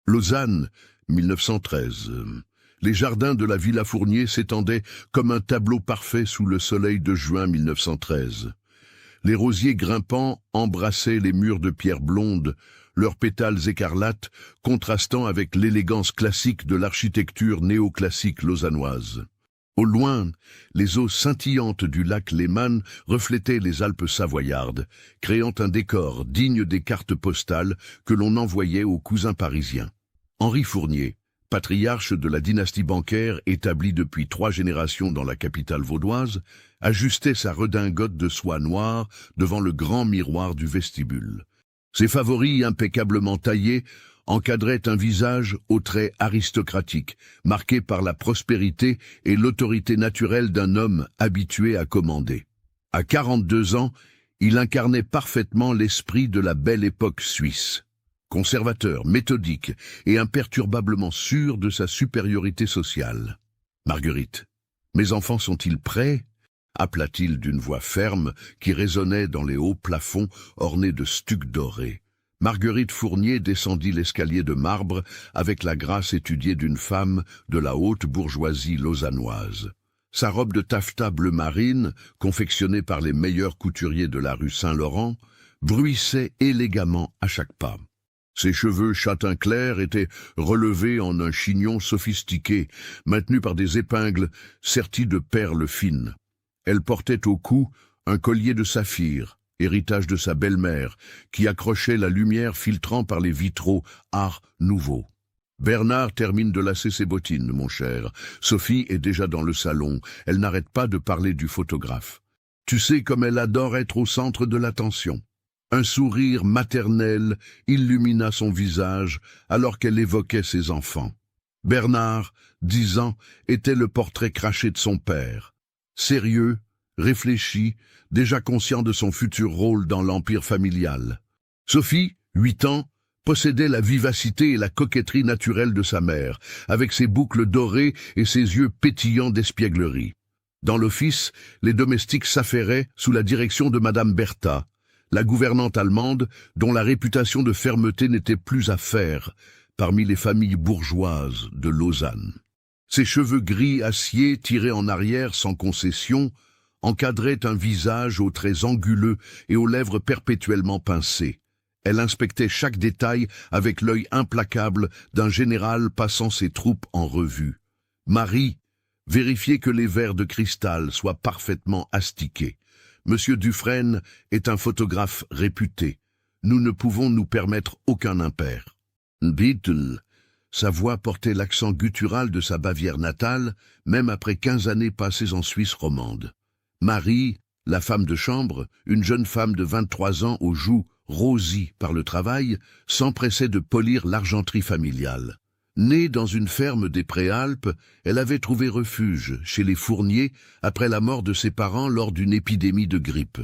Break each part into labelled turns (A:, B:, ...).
A: Lausanne, 1913. Les jardins de la Villa Fournier s'étendaient comme un tableau parfait sous le soleil de juin 1913. Les rosiers grimpants embrassaient les murs de pierre blonde, leurs pétales écarlates contrastant avec l'élégance classique de l'architecture néoclassique lausannoise. Au loin, les eaux scintillantes du lac Léman reflétaient les Alpes savoyardes, créant un décor digne des cartes postales que l'on envoyait aux cousins parisiens. Henri Fournier, patriarche de la dynastie bancaire établie depuis 3 générations dans la capitale vaudoise, ajustait sa redingote de soie noire devant le grand miroir du vestibule. Ses favoris impeccablement taillés encadraient un visage aux traits aristocratiques, marqué par la prospérité et l'autorité naturelle d'un homme habitué à commander. À 42 ans, il incarnait parfaitement l'esprit de la belle époque suisse. Conservateur, méthodique et imperturbablement sûr de sa supériorité sociale. « Marguerite, mes enfants sont-ils prêts ?» appela-t-il d'une voix ferme qui résonnait dans les hauts plafonds ornés de stucs dorés. Marguerite Fournier descendit l'escalier de marbre avec la grâce étudiée d'une femme de la haute bourgeoisie lausannoise. Sa robe de taffetas bleu marine, confectionnée par les meilleurs couturiers de la rue Saint-Laurent, bruissait élégamment à chaque pas. Ses cheveux châtain clair étaient relevés en un chignon sophistiqué, maintenu par des épingles serties de perles fines. Elle portait au cou un collier de saphir, héritage de sa belle-mère, qui accrochait la lumière filtrant par les vitraux Art Nouveau. Bernard termine de lasser ses bottines, mon cher. Sophie est déjà dans le salon. Elle n'arrête pas de parler du photographe. Tu sais comme elle adore être au centre de l'attention. Un sourire maternel illumina son visage alors qu'elle évoquait ses enfants. Bernard, 10 ans, était le portrait craché de son père. Sérieux, réfléchi, déjà conscient de son futur rôle dans l'empire familial. Sophie, 8 ans, possédait la vivacité et la coquetterie naturelle de sa mère, avec ses boucles dorées et ses yeux pétillants d'espièglerie. Dans l'office, les domestiques s'affairaient sous la direction de Madame Bertha, la gouvernante allemande dont la réputation de fermeté n'était plus à faire parmi les familles bourgeoises de Lausanne. Ses cheveux gris acier tirés en arrière sans concession encadraient un visage aux traits anguleux et aux lèvres perpétuellement pincées. Elle inspectait chaque détail avec l'œil implacable d'un général passant ses troupes en revue. Marie vérifiait que les verres de cristal soient parfaitement astiqués. Monsieur Dufresne est un photographe réputé. Nous ne pouvons nous permettre aucun impair. Beatle. Sa voix portait l'accent guttural de sa Bavière natale, même après 15 années passées en Suisse romande. Marie, la femme de chambre, une jeune femme de 23 ans aux joues rosies par le travail, s'empressait de polir l'argenterie familiale. Née dans une ferme des Préalpes, elle avait trouvé refuge chez les Fournier après la mort de ses parents lors d'une épidémie de grippe.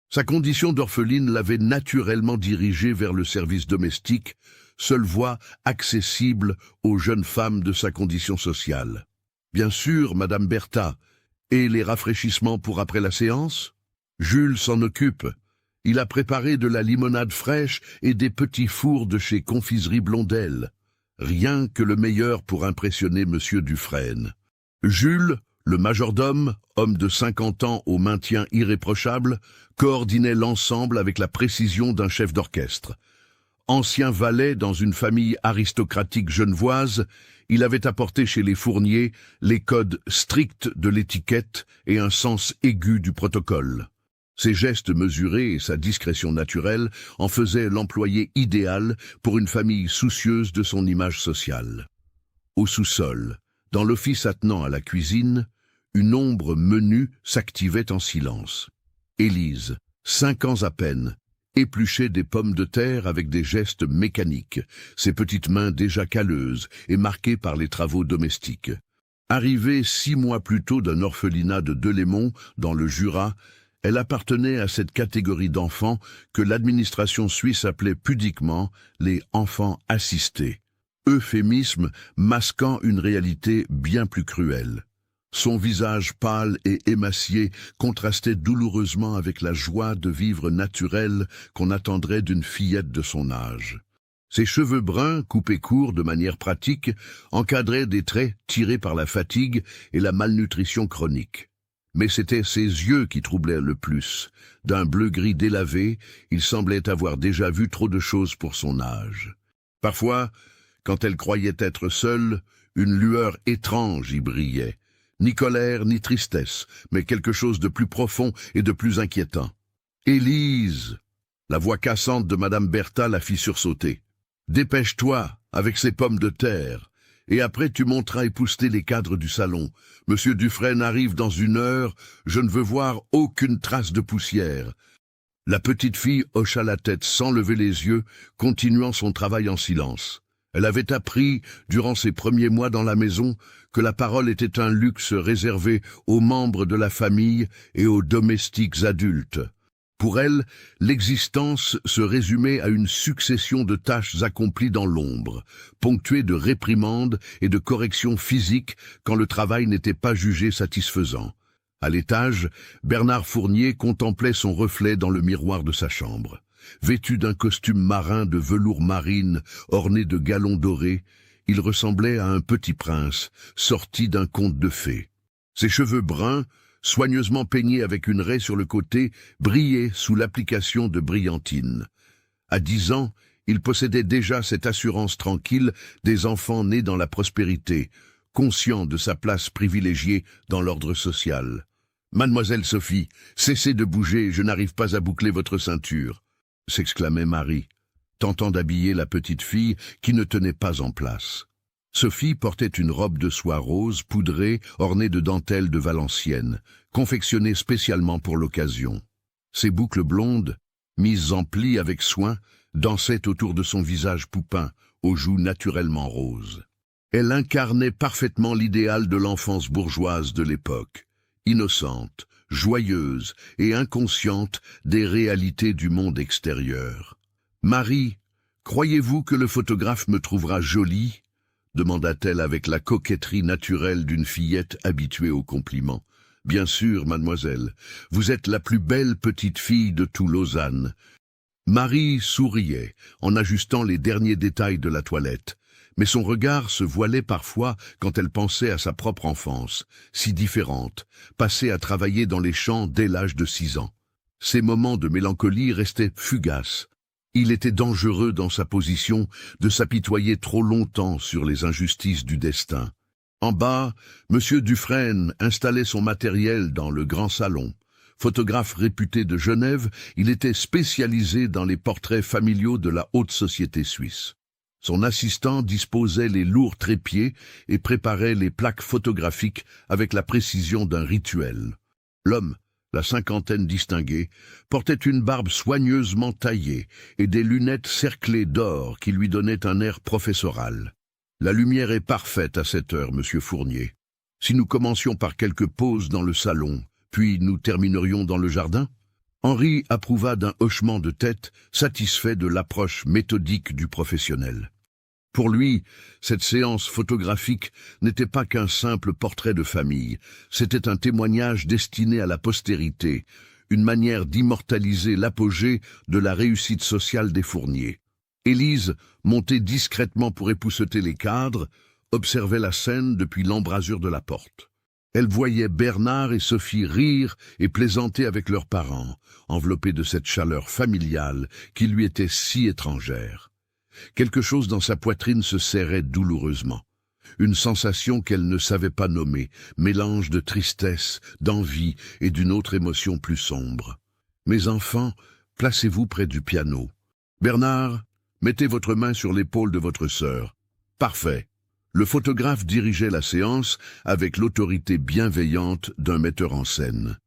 A: Sa condition d'orpheline l'avait naturellement dirigée vers le service domestique, seule voie accessible aux jeunes femmes de sa condition sociale. Bien sûr, Madame Bertha. Et les rafraîchissements pour après la séance? Jules s'en occupe. Il a préparé de la limonade fraîche et des petits fours de chez Confiserie Blondel. Rien que le meilleur pour impressionner Monsieur Dufresne. Jules, le majordome, homme de 50 ans au maintien irréprochable, coordonnait l'ensemble avec la précision d'un chef d'orchestre. Ancien valet dans une famille aristocratique genevoise, il avait apporté chez les Fournier les codes stricts de l'étiquette et un sens aigu du protocole. Ses gestes mesurés et sa discrétion naturelle en faisaient l'employé idéal pour une famille soucieuse de son image sociale. Au sous-sol, dans l'office attenant à la cuisine, une ombre menue s'activait en silence. Élise, 5 ans à peine, épluchait des pommes de terre avec des gestes mécaniques, ses petites mains déjà calleuses et marquées par les travaux domestiques. Arrivée 6 mois plus tôt d'un orphelinat de Delémont, dans le Jura, elle appartenait à cette catégorie d'enfants que l'administration suisse appelait pudiquement les enfants assistés, euphémisme masquant une réalité bien plus cruelle. Son visage pâle et émacié contrastait douloureusement avec la joie de vivre naturelle qu'on attendrait d'une fillette de son âge. Ses cheveux bruns, coupés courts de manière pratique, encadraient des traits tirés par la fatigue et la malnutrition chronique. Mais c'étaient ses yeux qui troublaient le plus. D'un bleu-gris délavé, il semblait avoir déjà vu trop de choses pour son âge. Parfois, quand elle croyait être seule, une lueur étrange y brillait. Ni colère, ni tristesse, mais quelque chose de plus profond et de plus inquiétant. « Élise !» La voix cassante de Madame Bertha la fit sursauter. « Dépêche-toi, avec ces pommes de terre, et après tu monteras épousseter les cadres du salon. Monsieur Dufresne arrive dans 1 heure, je ne veux voir aucune trace de poussière. » La petite fille hocha la tête sans lever les yeux, continuant son travail en silence. Elle avait appris, durant ses premiers mois dans la maison, que la parole était un luxe réservé aux membres de la famille et aux domestiques adultes. Pour elle, l'existence se résumait à une succession de tâches accomplies dans l'ombre, ponctuées de réprimandes et de corrections physiques quand le travail n'était pas jugé satisfaisant. À l'étage, Bernard Fournier contemplait son reflet dans le miroir de sa chambre. Vêtu d'un costume marin de velours marine orné de galons dorés, il ressemblait à un petit prince sorti d'un conte de fées. Ses cheveux bruns, soigneusement peignés avec une raie sur le côté, brillaient sous l'application de brillantine. À 10 ans, il possédait déjà cette assurance tranquille des enfants nés dans la prospérité, conscient de sa place privilégiée dans l'ordre social. « Mademoiselle Sophie, cessez de bouger, je n'arrive pas à boucler votre ceinture !» s'exclamait Marie, tentant d'habiller la petite fille qui ne tenait pas en place. Sophie portait une robe de soie rose poudrée ornée de dentelles de Valenciennes, confectionnée spécialement pour l'occasion. Ses boucles blondes, mises en plis avec soin, dansaient autour de son visage poupin, aux joues naturellement roses. Elle incarnait parfaitement l'idéal de l'enfance bourgeoise de l'époque, innocente, joyeuse et inconsciente des réalités du monde extérieur. « Marie, croyez-vous que le photographe me trouvera jolie ?» demanda-t-elle avec la coquetterie naturelle d'une fillette habituée aux compliments. « Bien sûr, mademoiselle, vous êtes la plus belle petite fille de tout Lausanne. » Marie souriait en ajustant les derniers détails de la toilette, mais son regard se voilait parfois quand elle pensait à sa propre enfance, si différente, passée à travailler dans les champs dès l'âge de 6 ans. Ces moments de mélancolie restaient fugaces. Il était dangereux dans sa position de s'apitoyer trop longtemps sur les injustices du destin. En bas, M. Dufresne installait son matériel dans le grand salon. Photographe réputé de Genève, il était spécialisé dans les portraits familiaux de la haute société suisse. Son assistant disposait les lourds trépieds et préparait les plaques photographiques avec la précision d'un rituel. L'homme, la cinquantaine distinguée, portait une barbe soigneusement taillée et des lunettes cerclées d'or qui lui donnaient un air professoral. « La lumière est parfaite à cette heure, monsieur Fournier. Si nous commencions par quelques pauses dans le salon, puis nous terminerions dans le jardin ?» Henri approuva d'un hochement de tête, satisfait de l'approche méthodique du professionnel. Pour lui, cette séance photographique n'était pas qu'un simple portrait de famille, c'était un témoignage destiné à la postérité, une manière d'immortaliser l'apogée de la réussite sociale des Fournier. Élise, montée discrètement pour épousseter les cadres, observait la scène depuis l'embrasure de la porte. Elle voyait Bernard et Sophie rire et plaisanter avec leurs parents, enveloppés de cette chaleur familiale qui lui était si étrangère. Quelque chose dans sa poitrine se serrait douloureusement. Une sensation qu'elle ne savait pas nommer, mélange de tristesse, d'envie et d'une autre émotion plus sombre. « Mes enfants, placez-vous près du piano. Bernard, mettez votre main sur l'épaule de votre sœur. Parfait. » Le photographe dirigeait la séance avec l'autorité bienveillante d'un metteur en scène.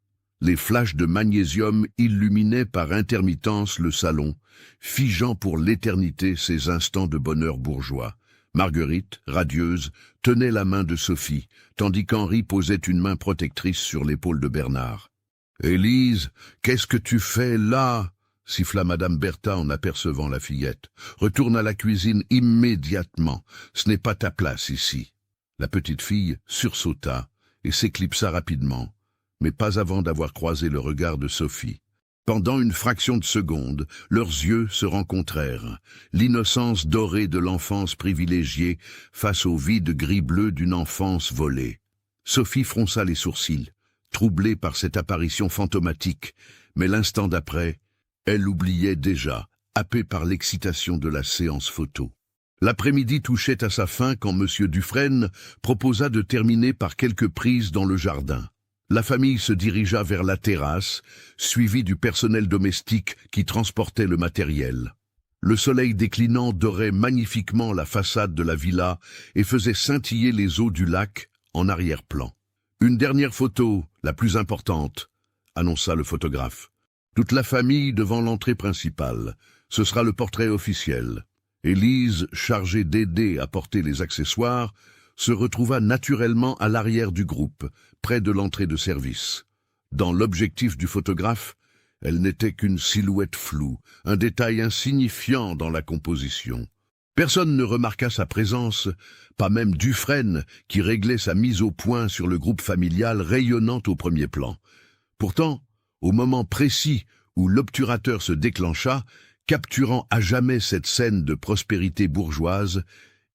A: Les flashs de magnésium illuminaient par intermittence le salon, figeant pour l'éternité ces instants de bonheur bourgeois. Marguerite, radieuse, tenait la main de Sophie, tandis qu'Henri posait une main protectrice sur l'épaule de Bernard. « Élise, qu'est-ce que tu fais là ?» siffla Madame Bertha en apercevant la fillette. « Retourne à la cuisine immédiatement, ce n'est pas ta place ici. » La petite fille sursauta et s'éclipsa rapidement, mais pas avant d'avoir croisé le regard de Sophie. Pendant une fraction de seconde, leurs yeux se rencontrèrent, l'innocence dorée de l'enfance privilégiée face au vide gris-bleu d'une enfance volée. Sophie fronça les sourcils, troublée par cette apparition fantomatique, mais l'instant d'après, elle oubliait déjà, happée par l'excitation de la séance photo. L'après-midi touchait à sa fin quand M. Dufresne proposa de terminer par quelques prises dans le jardin. La famille se dirigea vers la terrasse, suivie du personnel domestique qui transportait le matériel. Le soleil déclinant dorait magnifiquement la façade de la villa et faisait scintiller les eaux du lac en arrière-plan. « Une dernière photo, la plus importante », annonça le photographe. Toute la famille devant l'entrée principale. Ce sera le portrait officiel. Élise, chargée d'aider à porter les accessoires, se retrouva naturellement à l'arrière du groupe, près de l'entrée de service. Dans l'objectif du photographe, elle n'était qu'une silhouette floue, un détail insignifiant dans la composition. Personne ne remarqua sa présence, pas même Dufresne, qui réglait sa mise au point sur le groupe familial rayonnant au premier plan. Pourtant, au moment précis où l'obturateur se déclencha, capturant à jamais cette scène de prospérité bourgeoise,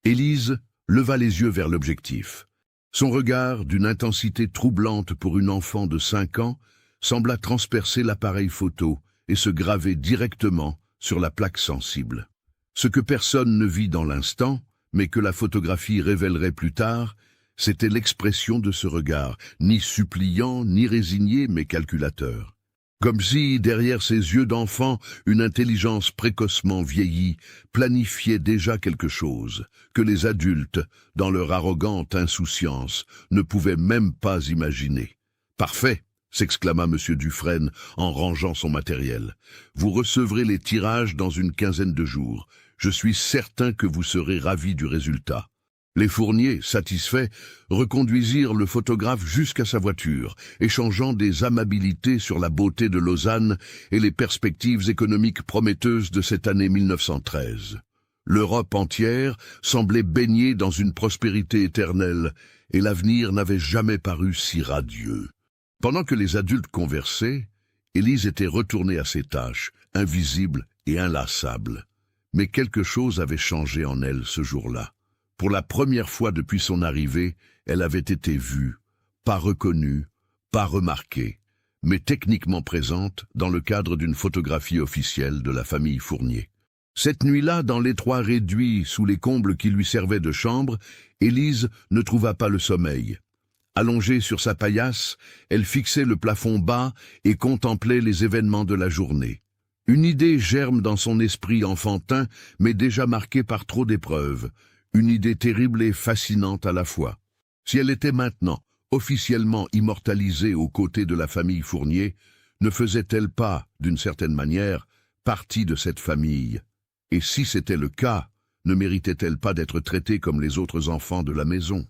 A: Élise leva les yeux vers l'objectif. Son regard, d'une intensité troublante pour une enfant de 5 ans, sembla transpercer l'appareil photo et se graver directement sur la plaque sensible. Ce que personne ne vit dans l'instant, mais que la photographie révélerait plus tard, c'était l'expression de ce regard, ni suppliant, ni résigné, mais calculateur. Comme si, derrière ses yeux d'enfant, une intelligence précocement vieillie planifiait déjà quelque chose, que les adultes, dans leur arrogante insouciance, ne pouvaient même pas imaginer. « Parfait !» s'exclama M. Dufresne en rangeant son matériel. « Vous recevrez les tirages dans une quinzaine de jours. Je suis certain que vous serez ravis du résultat. » Les Fournier, satisfaits, reconduisirent le photographe jusqu'à sa voiture, échangeant des amabilités sur la beauté de Lausanne et les perspectives économiques prometteuses de cette année 1913. L'Europe entière semblait baignée dans une prospérité éternelle, et l'avenir n'avait jamais paru si radieux. Pendant que les adultes conversaient, Élise était retournée à ses tâches, invisible et inlassable. Mais quelque chose avait changé en elle ce jour-là. Pour la première fois depuis son arrivée, elle avait été vue, pas reconnue, pas remarquée, mais techniquement présente dans le cadre d'une photographie officielle de la famille Fournier. Cette nuit-là, dans l'étroit réduit sous les combles qui lui servaient de chambre, Élise ne trouva pas le sommeil. Allongée sur sa paillasse, elle fixait le plafond bas et contemplait les événements de la journée. Une idée germe dans son esprit enfantin, mais déjà marqué par trop d'épreuves. Une idée terrible et fascinante à la fois. Si elle était maintenant officiellement immortalisée aux côtés de la famille Fournier, ne faisait-elle pas, d'une certaine manière, partie de cette famille? Et si c'était le cas, ne méritait-elle pas d'être traitée comme les autres enfants de la maison?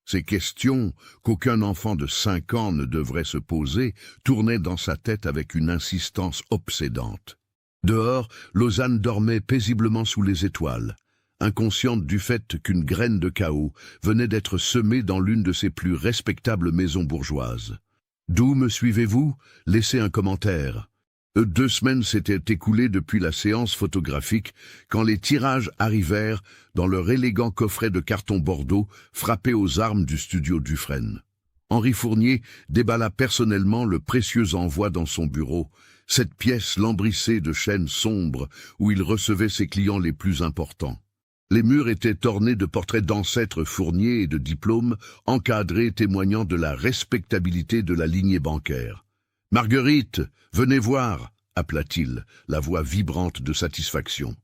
A: Ces questions, qu'aucun enfant de 5 ans ne devrait se poser, tournaient dans sa tête avec une insistance obsédante. Dehors, Lausanne dormait paisiblement sous les étoiles, inconsciente du fait qu'une graine de chaos venait d'être semée dans l'une de ses plus respectables maisons bourgeoises. « D'où me suivez-vous ? Laissez un commentaire. » 2 semaines s'étaient écoulées depuis la séance photographique quand les tirages arrivèrent dans leur élégant coffret de carton bordeaux frappé aux armes du studio Dufresne. Henri Fournier déballa personnellement le précieux envoi dans son bureau, cette pièce lambrissée de chaînes sombres où il recevait ses clients les plus importants. Les murs étaient ornés de portraits d'ancêtres Fournier et de diplômes encadrés témoignant de la respectabilité de la lignée bancaire. « Marguerite, venez voir !» appela-t-il, la voix vibrante de satisfaction.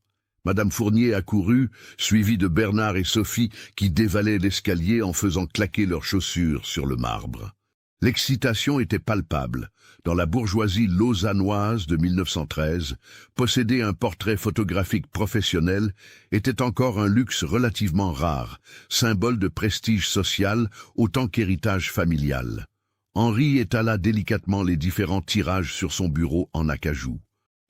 A: Madame Fournier accourut, suivie de Bernard et Sophie qui dévalaient l'escalier en faisant claquer leurs chaussures sur le marbre. L'excitation était palpable. Dans la bourgeoisie lausannoise de 1913, posséder un portrait photographique professionnel était encore un luxe relativement rare, symbole de prestige social autant qu'héritage familial. Henri étala délicatement les différents tirages sur son bureau en acajou.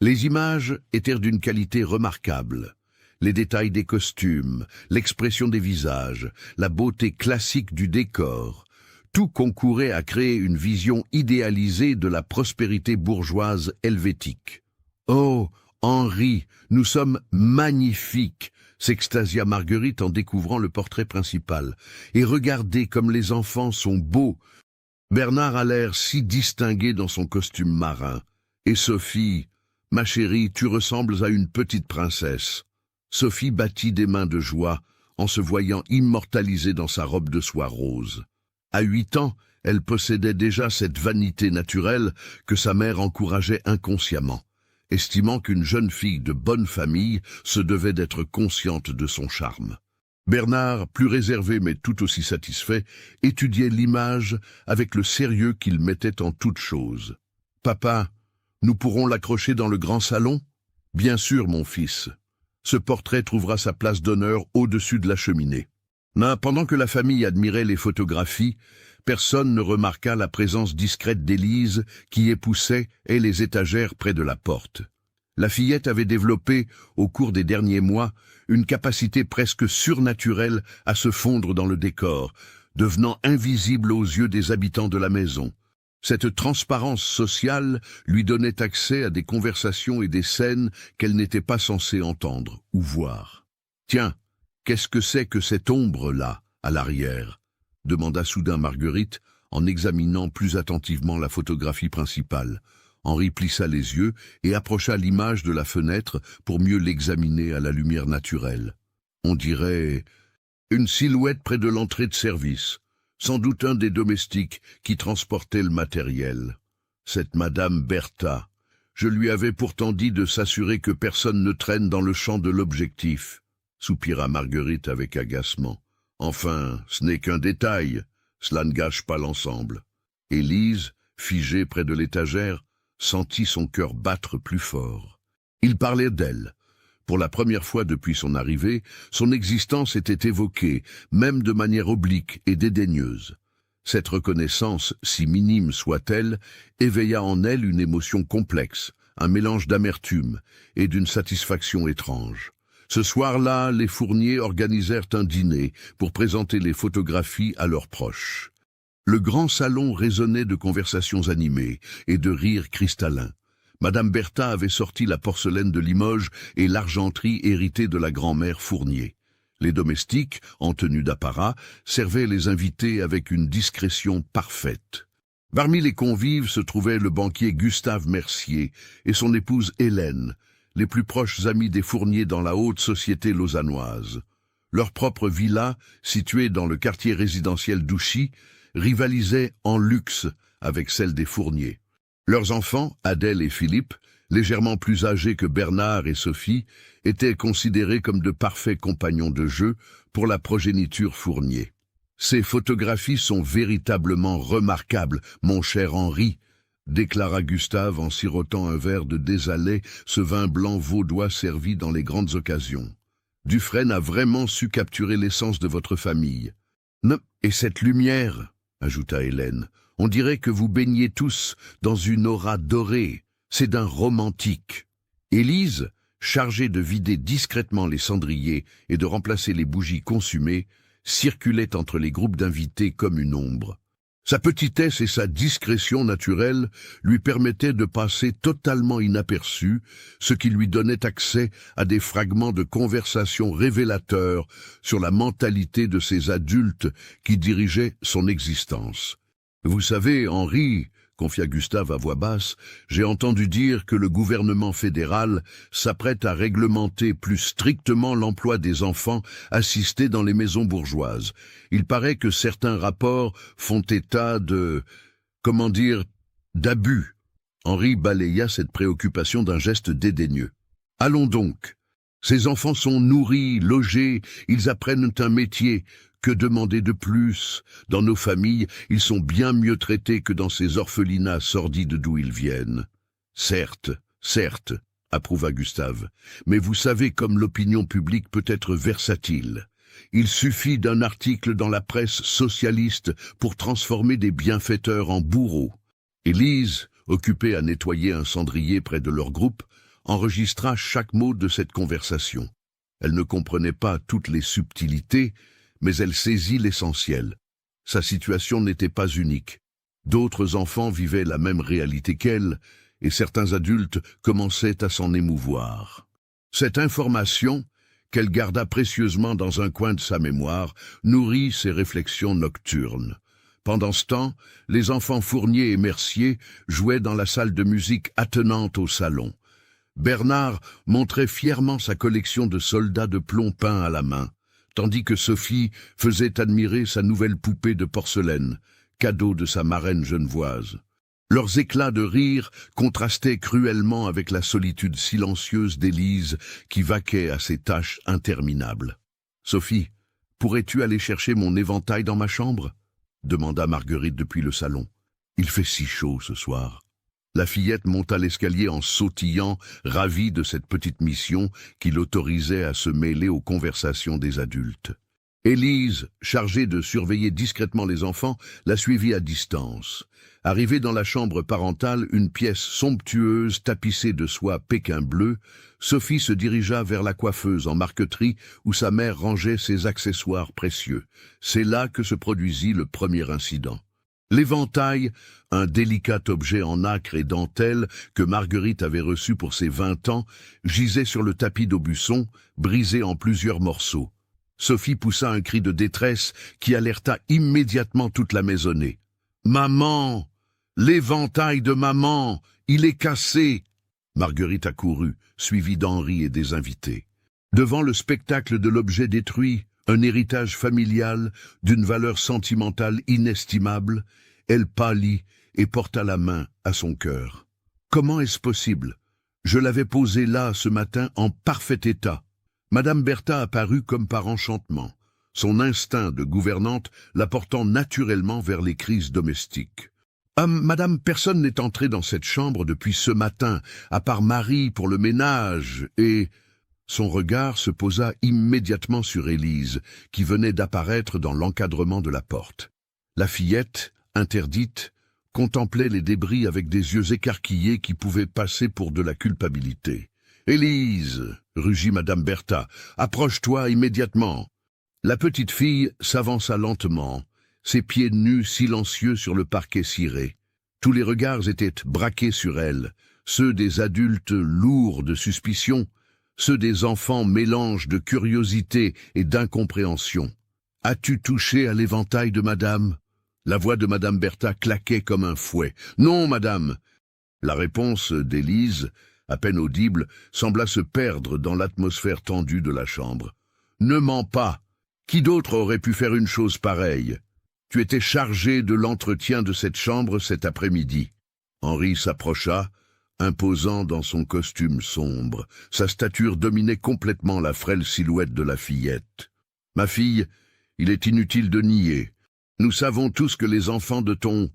A: Les images étaient d'une qualité remarquable. Les détails des costumes, l'expression des visages, la beauté classique du décor, Tout concourait à créer une vision idéalisée de la prospérité bourgeoise helvétique. « Oh, Henri, nous sommes magnifiques !» s'extasia Marguerite en découvrant le portrait principal. « Et regardez comme les enfants sont beaux !» Bernard a l'air si distingué dans son costume marin. Et Sophie, ma chérie, tu ressembles à une petite princesse. Sophie battit des mains de joie en se voyant immortalisée dans sa robe de soie rose. À 8 ans, elle possédait déjà cette vanité naturelle que sa mère encourageait inconsciemment, estimant qu'une jeune fille de bonne famille se devait d'être consciente de son charme. Bernard, plus réservé mais tout aussi satisfait, étudiait l'image avec le sérieux qu'il mettait en toute chose. « Papa, nous pourrons l'accrocher dans le grand salon ?»« Bien sûr, mon fils. Ce portrait trouvera sa place d'honneur au-dessus de la cheminée. » Mais pendant que la famille admirait les photographies, personne ne remarqua la présence discrète d'Élise qui époussait les étagères près de la porte. La fillette avait développé, au cours des derniers mois, une capacité presque surnaturelle à se fondre dans le décor, devenant invisible aux yeux des habitants de la maison. Cette transparence sociale lui donnait accès à des conversations et des scènes qu'elle n'était pas censée entendre ou voir. « Tiens, qu'est-ce que c'est que cette ombre-là, à l'arrière ?» demanda soudain Marguerite, en examinant plus attentivement la photographie principale. Henri plissa les yeux et approcha l'image de la fenêtre pour mieux l'examiner à la lumière naturelle. On dirait une silhouette près de l'entrée de service, sans doute un des domestiques qui transportait le matériel. Cette Madame Bertha, je lui avais pourtant dit de s'assurer que personne ne traîne dans le champ de l'objectif, soupira Marguerite avec agacement. Enfin, ce n'est qu'un détail, cela ne gâche pas l'ensemble. Élise, figée près de l'étagère, sentit son cœur battre plus fort. Il parlait d'elle. Pour la première fois depuis son arrivée, son existence était évoquée, même de manière oblique et dédaigneuse. Cette reconnaissance, si minime soit-elle, éveilla en elle une émotion complexe, un mélange d'amertume et d'une satisfaction étrange. Ce soir-là, les Fournier organisèrent un dîner pour présenter les photographies à leurs proches. Le grand salon résonnait de conversations animées et de rires cristallins. Madame Bertha avait sorti la porcelaine de Limoges et l'argenterie héritée de la grand-mère Fournier. Les domestiques, en tenue d'apparat, servaient les invités avec une discrétion parfaite. Parmi les convives se trouvait le banquier Gustave Mercier et son épouse Hélène, les plus proches amis des Fournier dans la haute société lausannoise. Leur propre villa, située dans le quartier résidentiel d'Ouchy, rivalisait en luxe avec celle des Fournier. Leurs enfants, Adèle et Philippe, légèrement plus âgés que Bernard et Sophie, étaient considérés comme de parfaits compagnons de jeu pour la progéniture Fournier. « Ces photographies sont véritablement remarquables, mon cher Henri », déclara Gustave en sirotant un verre de désalé, ce vin blanc vaudois servi dans les grandes occasions. « Dufresne a vraiment su capturer l'essence de votre famille. »« Non, et cette lumière !» ajouta Hélène. « On dirait que vous baignez tous dans une aura dorée. C'est d'un romantique. » Élise, chargée de vider discrètement les cendriers et de remplacer les bougies consumées, circulait entre les groupes d'invités comme une ombre. Sa petitesse et sa discrétion naturelle lui permettaient de passer totalement inaperçue, ce qui lui donnait accès à des fragments de conversation révélateurs sur la mentalité de ces adultes qui dirigeaient son existence. « Vous savez, Henri, » confia Gustave à voix basse, « j'ai entendu dire que le gouvernement fédéral s'apprête à réglementer plus strictement l'emploi des enfants assistés dans les maisons bourgeoises. Il paraît que certains rapports font état de, d'abus. » Henri balaya cette préoccupation d'un geste dédaigneux. « Allons donc. Ces enfants sont nourris, logés, ils apprennent un métier. Que demander de plus? Dans nos familles, ils sont bien mieux traités que dans ces orphelinats sordides d'où ils viennent. »« Certes, certes, » approuva Gustave, « mais vous savez comme l'opinion publique peut être versatile. Il suffit d'un article dans la presse socialiste pour transformer des bienfaiteurs en bourreaux. » Élise, occupée à nettoyer un cendrier près de leur groupe, enregistra chaque mot de cette conversation. Elle ne comprenait pas toutes les subtilités, mais elle saisit l'essentiel. Sa situation n'était pas unique. D'autres enfants vivaient la même réalité qu'elle, et certains adultes commençaient à s'en émouvoir. Cette information, qu'elle garda précieusement dans un coin de sa mémoire, nourrit ses réflexions nocturnes. Pendant ce temps, les enfants Fournier et Mercier jouaient dans la salle de musique attenante au salon. Bernard montrait fièrement sa collection de soldats de plomb peints à la main, tandis que Sophie faisait admirer sa nouvelle poupée de porcelaine, cadeau de sa marraine genevoise. Leurs éclats de rire contrastaient cruellement avec la solitude silencieuse d'Élise qui vaquait à ses tâches interminables. « Sophie, pourrais-tu aller chercher mon éventail dans ma chambre ?» demanda Marguerite depuis le salon. « Il fait si chaud ce soir. » La fillette monta l'escalier en sautillant, ravie de cette petite mission qui l'autorisait à se mêler aux conversations des adultes. Élise, chargée de surveiller discrètement les enfants, la suivit à distance. Arrivée dans la chambre parentale, une pièce somptueuse tapissée de soie pékin bleu, Sophie se dirigea vers la coiffeuse en marqueterie où sa mère rangeait ses accessoires précieux. C'est là que se produisit le premier incident. L'éventail, un délicat objet en nacre et dentelle que Marguerite avait reçu pour ses 20 ans, gisait sur le tapis d'Aubusson, brisé en plusieurs morceaux. Sophie poussa un cri de détresse qui alerta immédiatement toute la maisonnée. « Maman! L'éventail de maman! Il est cassé !» Marguerite accourut, suivie d'Henri et des invités. Devant le spectacle de l'objet détruit, un héritage familial d'une valeur sentimentale inestimable, elle pâlit et porta la main à son cœur. « Comment est-ce possible? Je l'avais posé là ce matin en parfait état. » Madame Bertha apparut comme par enchantement, son instinct de gouvernante la portant naturellement vers les crises domestiques. « Madame, personne n'est entré dans cette chambre depuis ce matin, à part Marie pour le ménage, et... » Son regard se posa immédiatement sur Élise, qui venait d'apparaître dans l'encadrement de la porte. La fillette, interdite, contemplait les débris avec des yeux écarquillés qui pouvaient passer pour de la culpabilité. « Élise !» rugit Madame Bertha. « Approche-toi immédiatement !» La petite fille s'avança lentement, ses pieds nus silencieux sur le parquet ciré. Tous les regards étaient braqués sur elle, ceux des adultes lourds de suspicion, ceux des enfants mélange de curiosité et d'incompréhension. « As-tu touché à l'éventail de madame ?» La voix de Madame Bertha claquait comme un fouet. « Non, madame !» La réponse d'Élise, à peine audible, sembla se perdre dans l'atmosphère tendue de la chambre. « Ne mens pas! Qui d'autre aurait pu faire une chose pareille? Tu étais chargé de l'entretien de cette chambre cet après-midi. » Henri s'approcha, imposant dans son costume sombre. Sa stature dominait complètement la frêle silhouette de la fillette. « Ma fille, il est inutile de nier. Nous savons tous que les enfants de ton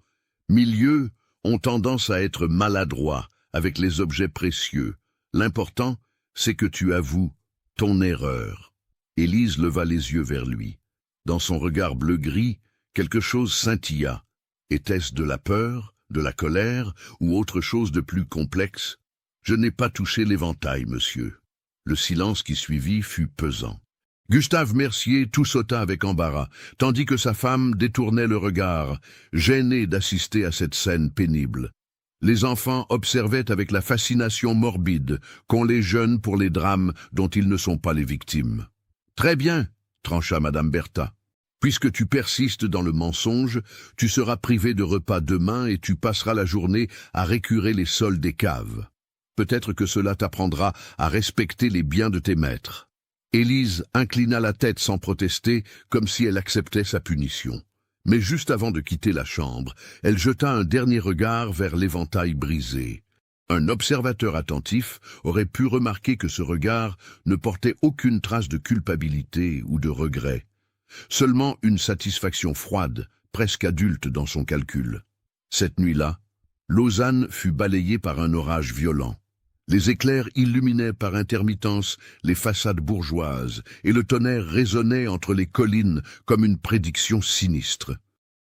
A: milieu ont tendance à être maladroits avec les objets précieux. L'important, c'est que tu avoues ton erreur. » Élise leva les yeux vers lui. Dans son regard bleu-gris, quelque chose scintilla. Était-ce de la peur, de la colère ou autre chose de plus complexe? « Je n'ai pas touché l'éventail, monsieur. » Le silence qui suivit fut pesant. Gustave Mercier tout sauta avec embarras, tandis que sa femme détournait le regard, gênée d'assister à cette scène pénible. Les enfants observaient avec la fascination morbide qu'ont les jeunes pour les drames dont ils ne sont pas les victimes. « Très bien, » trancha Madame Bertha. « Puisque tu persistes dans le mensonge, tu seras privé de repas demain et tu passeras la journée à récurer les sols des caves. Peut-être que cela t'apprendra à respecter les biens de tes maîtres. » Élise inclina la tête sans protester, comme si elle acceptait sa punition. Mais juste avant de quitter la chambre, elle jeta un dernier regard vers l'éventail brisé. Un observateur attentif aurait pu remarquer que ce regard ne portait aucune trace de culpabilité ou de regret. Seulement une satisfaction froide, presque adulte dans son calcul. Cette nuit-là, Lausanne fut balayée par un orage violent. Les éclairs illuminaient par intermittence les façades bourgeoises et le tonnerre résonnait entre les collines comme une prédiction sinistre.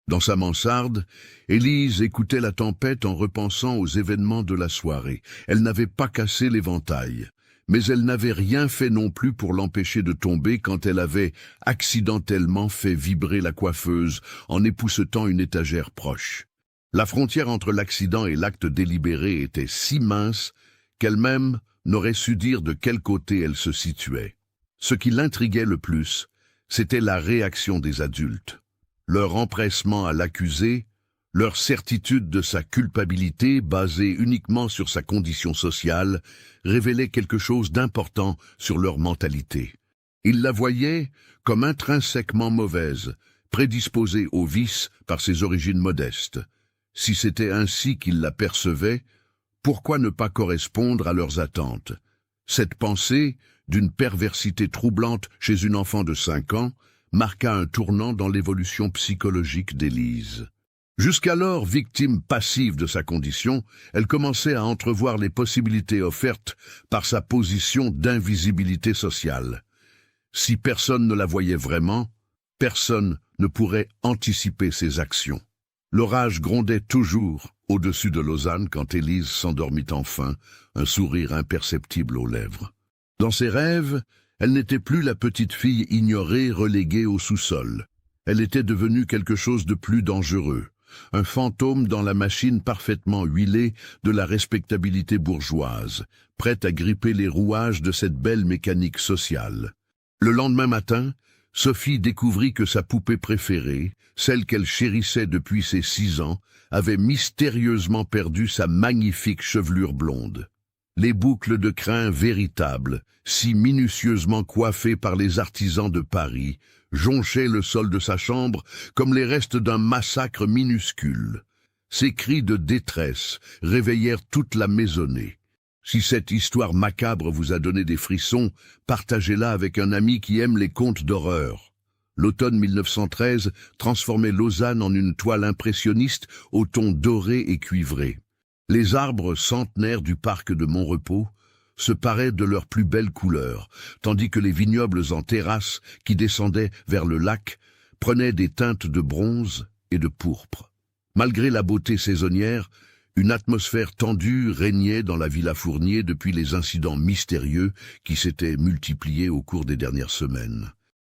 A: Dans sa mansarde, Élise écoutait la tempête en repensant aux événements de la soirée. Elle n'avait pas cassé l'éventail, mais elle n'avait rien fait non plus pour l'empêcher de tomber quand elle avait accidentellement fait vibrer la coiffeuse en époussetant une étagère proche. La frontière entre l'accident et l'acte délibéré était si mince qu'elle-même n'aurait su dire de quel côté elle se situait. Ce qui l'intriguait le plus, c'était la réaction des adultes. Leur empressement à l'accuser, leur certitude de sa culpabilité basée uniquement sur sa condition sociale, révélait quelque chose d'important sur leur mentalité. Ils la voyaient comme intrinsèquement mauvaise, prédisposée au vice par ses origines modestes. Si c'était ainsi qu'ils la percevaient, pourquoi ne pas correspondre à leurs attentes? Cette pensée, d'une perversité troublante chez une enfant de 5 ans, marqua un tournant dans l'évolution psychologique d'Élise. Jusqu'alors victime passive de sa condition, elle commençait à entrevoir les possibilités offertes par sa position d'invisibilité sociale. Si personne ne la voyait vraiment, personne ne pourrait anticiper ses actions. L'orage grondait toujours au-dessus de Lausanne quand Élise s'endormit enfin, un sourire imperceptible aux lèvres. Dans ses rêves, elle n'était plus la petite fille ignorée reléguée au sous-sol. Elle était devenue quelque chose de plus dangereux, un fantôme dans la machine parfaitement huilée de la respectabilité bourgeoise, prête à gripper les rouages de cette belle mécanique sociale. Le lendemain matin, Sophie découvrit que sa poupée préférée, celle qu'elle chérissait depuis ses 6 ans, avait mystérieusement perdu sa magnifique chevelure blonde. Les boucles de crin véritables, si minutieusement coiffées par les artisans de Paris, jonchaient le sol de sa chambre comme les restes d'un massacre minuscule. Ses cris de détresse réveillèrent toute la maisonnée. Si cette histoire macabre vous a donné des frissons, partagez-la avec un ami qui aime les contes d'horreur. L'automne 1913 transformait Lausanne en une toile impressionniste aux tons dorés et cuivrés. Les arbres centenaires du parc de Montrepos se paraient de leurs plus belles couleurs, tandis que les vignobles en terrasse qui descendaient vers le lac prenaient des teintes de bronze et de pourpre. Malgré la beauté saisonnière, une atmosphère tendue régnait dans la Villa Fournier depuis les incidents mystérieux qui s'étaient multipliés au cours des dernières semaines.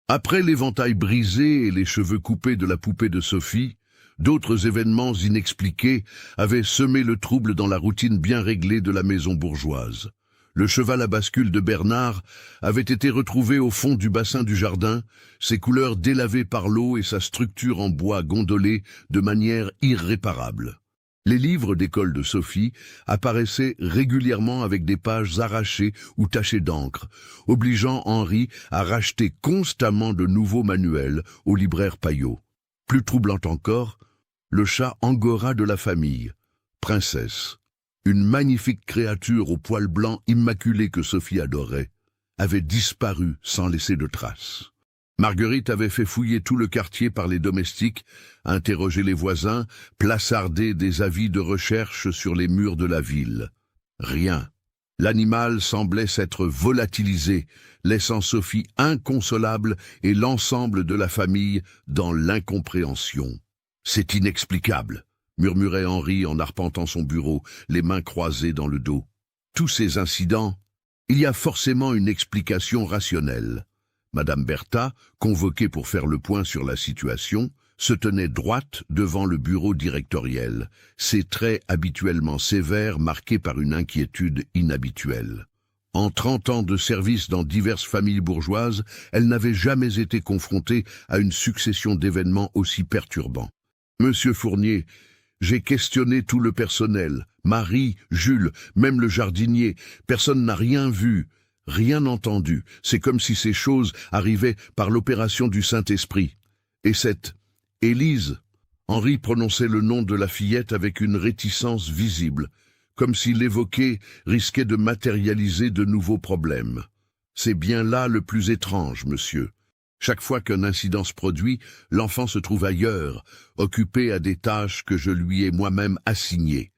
A: Après l'éventail brisé et les cheveux coupés de la poupée de Sophie, d'autres événements inexpliqués avaient semé le trouble dans la routine bien réglée de la maison bourgeoise. Le cheval à bascule de Bernard avait été retrouvé au fond du bassin du jardin, ses couleurs délavées par l'eau et sa structure en bois gondolée de manière irréparable. Les livres d'école de Sophie apparaissaient régulièrement avec des pages arrachées ou tachées d'encre, obligeant Henri à racheter constamment de nouveaux manuels au libraire Payot. Plus troublant encore, le chat angora de la famille, Princesse, une magnifique créature aux poils blancs immaculés que Sophie adorait, avait disparu sans laisser de traces. Marguerite avait fait fouiller tout le quartier par les domestiques, interroger les voisins, plaçarder des avis de recherche sur les murs de la ville. Rien. L'animal semblait s'être volatilisé, laissant Sophie inconsolable et l'ensemble de la famille dans l'incompréhension. « C'est inexplicable », murmurait Henri en arpentant son bureau, les mains croisées dans le dos. Tous ces incidents, il y a forcément une explication rationnelle. Madame Bertha, convoquée pour faire le point sur la situation, se tenait droite devant le bureau directoriel, ses traits habituellement sévères marqués par une inquiétude inhabituelle. En 30 ans de service dans diverses familles bourgeoises, elle n'avait jamais été confrontée à une succession d'événements aussi perturbants. « Monsieur Fournier, j'ai questionné tout le personnel, Marie, Jules, même le jardinier, personne n'a rien vu. Rien entendu, c'est comme si ces choses arrivaient par l'opération du Saint-Esprit. Et cette Élise, Henri prononçait le nom de la fillette avec une réticence visible, comme si l'évoquer risquait de matérialiser de nouveaux problèmes. C'est bien là le plus étrange, monsieur. Chaque fois qu'un incident se produit, l'enfant se trouve ailleurs, occupé à des tâches que je lui ai moi-même assignées.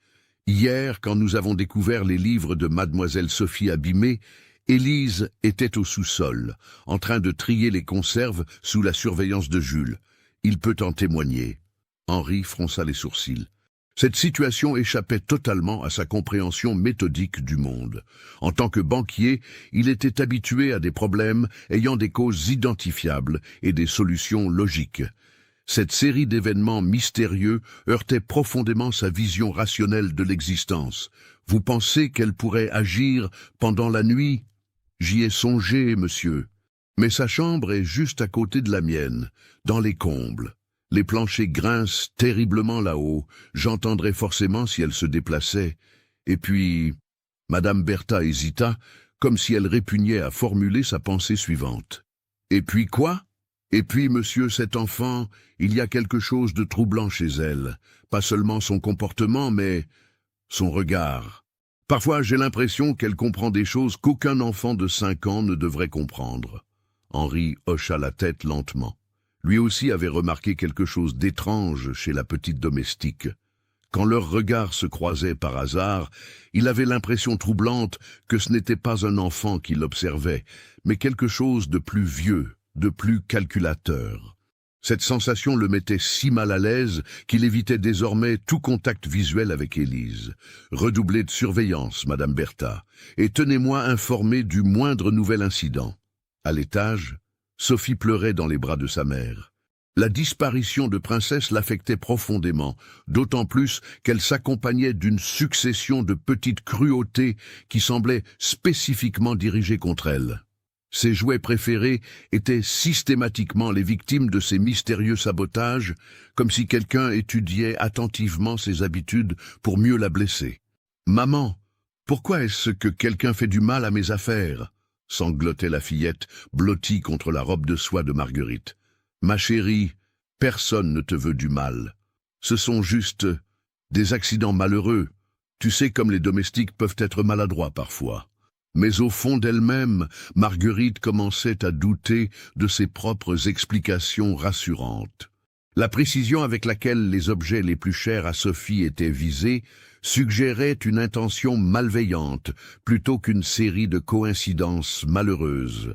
A: Hier, quand nous avons découvert les livres de mademoiselle Sophie abîmés, Élise était au sous-sol, en train de trier les conserves sous la surveillance de Jules. Il peut en témoigner. Henri fronça les sourcils. Cette situation échappait totalement à sa compréhension méthodique du monde. En tant que banquier, il était habitué à des problèmes ayant des causes identifiables et des solutions logiques. Cette série d'événements mystérieux heurtait profondément sa vision rationnelle de l'existence. Vous pensez qu'elle pourrait agir pendant la nuit? J'y ai songé, monsieur. Mais sa chambre est juste à côté de la mienne, dans les combles. Les planchers grincent terriblement là-haut, j'entendrais forcément si elle se déplaçait. Et puis, Madame Bertha hésita, comme si elle répugnait à formuler sa pensée suivante. Et puis quoi? Et puis, monsieur, cet enfant, il y a quelque chose de troublant chez elle. Pas seulement son comportement, mais son regard. Parfois, j'ai l'impression qu'elle comprend des choses qu'aucun enfant de 5 ans ne devrait comprendre. Henri hocha la tête lentement. Lui aussi avait remarqué quelque chose d'étrange chez la petite domestique. Quand leurs regards se croisaient par hasard, il avait l'impression troublante que ce n'était pas un enfant qui l'observait, mais quelque chose de plus vieux, de plus calculateur. Cette sensation le mettait si mal à l'aise qu'il évitait désormais tout contact visuel avec Élise. Redoublez de surveillance, Madame Bertha, et tenez-moi informé du moindre nouvel incident. À l'étage, Sophie pleurait dans les bras de sa mère. La disparition de Princesse l'affectait profondément, d'autant plus qu'elle s'accompagnait d'une succession de petites cruautés qui semblaient spécifiquement dirigées contre elle. Ses jouets préférés étaient systématiquement les victimes de ces mystérieux sabotages, comme si quelqu'un étudiait attentivement ses habitudes pour mieux la blesser. « Maman, pourquoi est-ce que quelqu'un fait du mal à mes affaires ?» sanglotait la fillette, blottie contre la robe de soie de Marguerite. « Ma chérie, personne ne te veut du mal. Ce sont juste des accidents malheureux. Tu sais comme les domestiques peuvent être maladroits parfois. » Mais au fond d'elle-même, Marguerite commençait à douter de ses propres explications rassurantes. La précision avec laquelle les objets les plus chers à Sophie étaient visés suggérait une intention malveillante plutôt qu'une série de coïncidences malheureuses.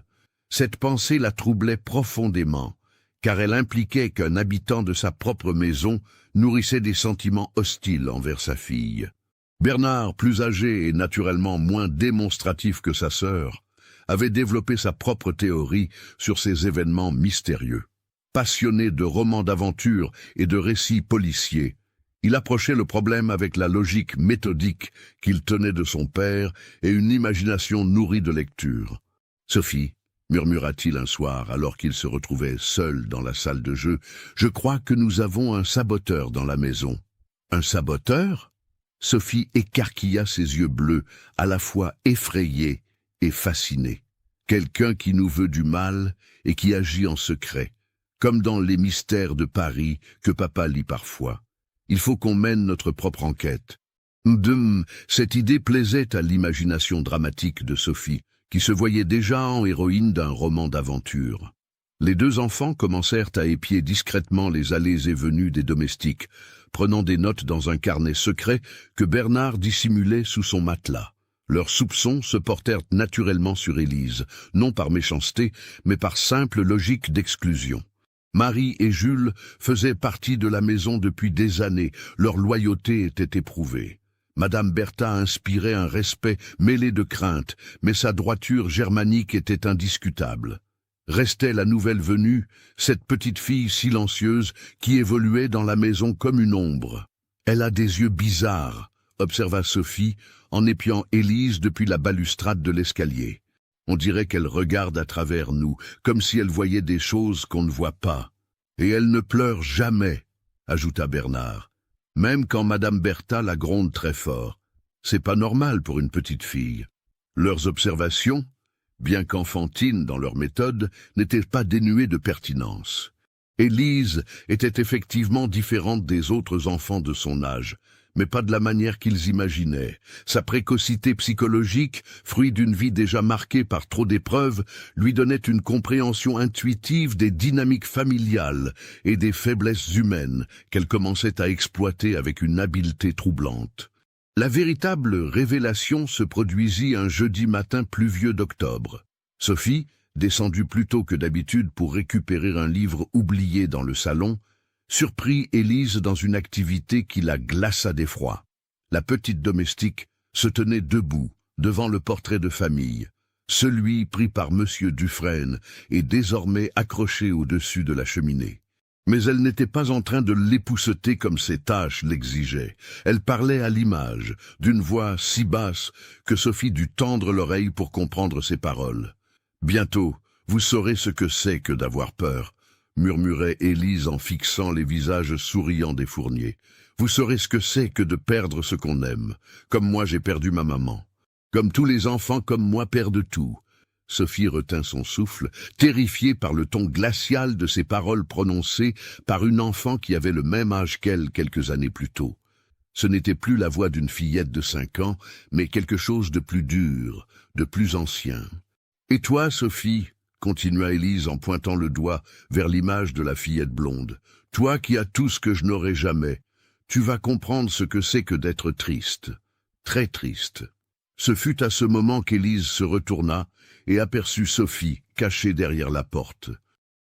A: Cette pensée la troublait profondément, car elle impliquait qu'un habitant de sa propre maison nourrissait des sentiments hostiles envers sa fille. Bernard, plus âgé et naturellement moins démonstratif que sa sœur, avait développé sa propre théorie sur ces événements mystérieux. Passionné de romans d'aventure et de récits policiers, il approchait le problème avec la logique méthodique qu'il tenait de son père et une imagination nourrie de lecture. « Sophie, » murmura-t-il un soir alors qu'il se retrouvait seul dans la salle de jeu, « je crois que nous avons un saboteur dans la maison. »« Un saboteur ?» Sophie écarquilla ses yeux bleus, à la fois effrayée et fascinée. « Quelqu'un qui nous veut du mal et qui agit en secret, comme dans les mystères de Paris que papa lit parfois. Il faut qu'on mène notre propre enquête. » Cette idée plaisait à l'imagination dramatique de Sophie, qui se voyait déjà en héroïne d'un roman d'aventure. Les deux enfants commencèrent à épier discrètement les allées et venues des domestiques, prenant des notes dans un carnet secret que Bernard dissimulait sous son matelas. Leurs soupçons se portèrent naturellement sur Élise, non par méchanceté, mais par simple logique d'exclusion. Marie et Jules faisaient partie de la maison depuis des années, leur loyauté était éprouvée. Madame Bertha inspirait un respect mêlé de crainte, mais sa droiture germanique était indiscutable. Restait la nouvelle venue, cette petite fille silencieuse qui évoluait dans la maison comme une ombre. « Elle a des yeux bizarres », observa Sophie en épiant Élise depuis la balustrade de l'escalier. « On dirait qu'elle regarde à travers nous, comme si elle voyait des choses qu'on ne voit pas. Et elle ne pleure jamais », ajouta Bernard. « Même quand Madame Bertha la gronde très fort. C'est pas normal pour une petite fille. » Leurs observations, bien qu'enfantines dans leur méthode, n'étaient pas dénuées de pertinence. Élise était effectivement différente des autres enfants de son âge, mais pas de la manière qu'ils imaginaient. Sa précocité psychologique, fruit d'une vie déjà marquée par trop d'épreuves, lui donnait une compréhension intuitive des dynamiques familiales et des faiblesses humaines qu'elle commençait à exploiter avec une habileté troublante. La véritable révélation se produisit un jeudi matin pluvieux d'octobre. Sophie, descendue plus tôt que d'habitude pour récupérer un livre oublié dans le salon, surprit Élise dans une activité qui la glaça d'effroi. La petite domestique se tenait debout devant le portrait de famille, celui pris par Monsieur Dufresne et désormais accroché au-dessus de la cheminée. Mais elle n'était pas en train de l'épousseter comme ses tâches l'exigeaient. Elle parlait à l'image, d'une voix si basse que Sophie dut tendre l'oreille pour comprendre ses paroles. « Bientôt, vous saurez ce que c'est que d'avoir peur », murmurait Élise en fixant les visages souriants des Fournier. « Vous saurez ce que c'est que de perdre ce qu'on aime, comme moi j'ai perdu ma maman. Comme tous les enfants comme moi perdent tout. » Sophie retint son souffle, terrifiée par le ton glacial de ces paroles prononcées par une enfant qui avait le même âge qu'elle quelques années plus tôt. Ce n'était plus la voix d'une fillette de 5 ans, mais quelque chose de plus dur, de plus ancien. « Et toi, Sophie ?» continua Élise en pointant le doigt vers l'image de la fillette blonde. « Toi qui as tout ce que je n'aurai jamais, tu vas comprendre ce que c'est que d'être triste, très triste. » Ce fut à ce moment qu'Élise se retourna et aperçut Sophie cachée derrière la porte.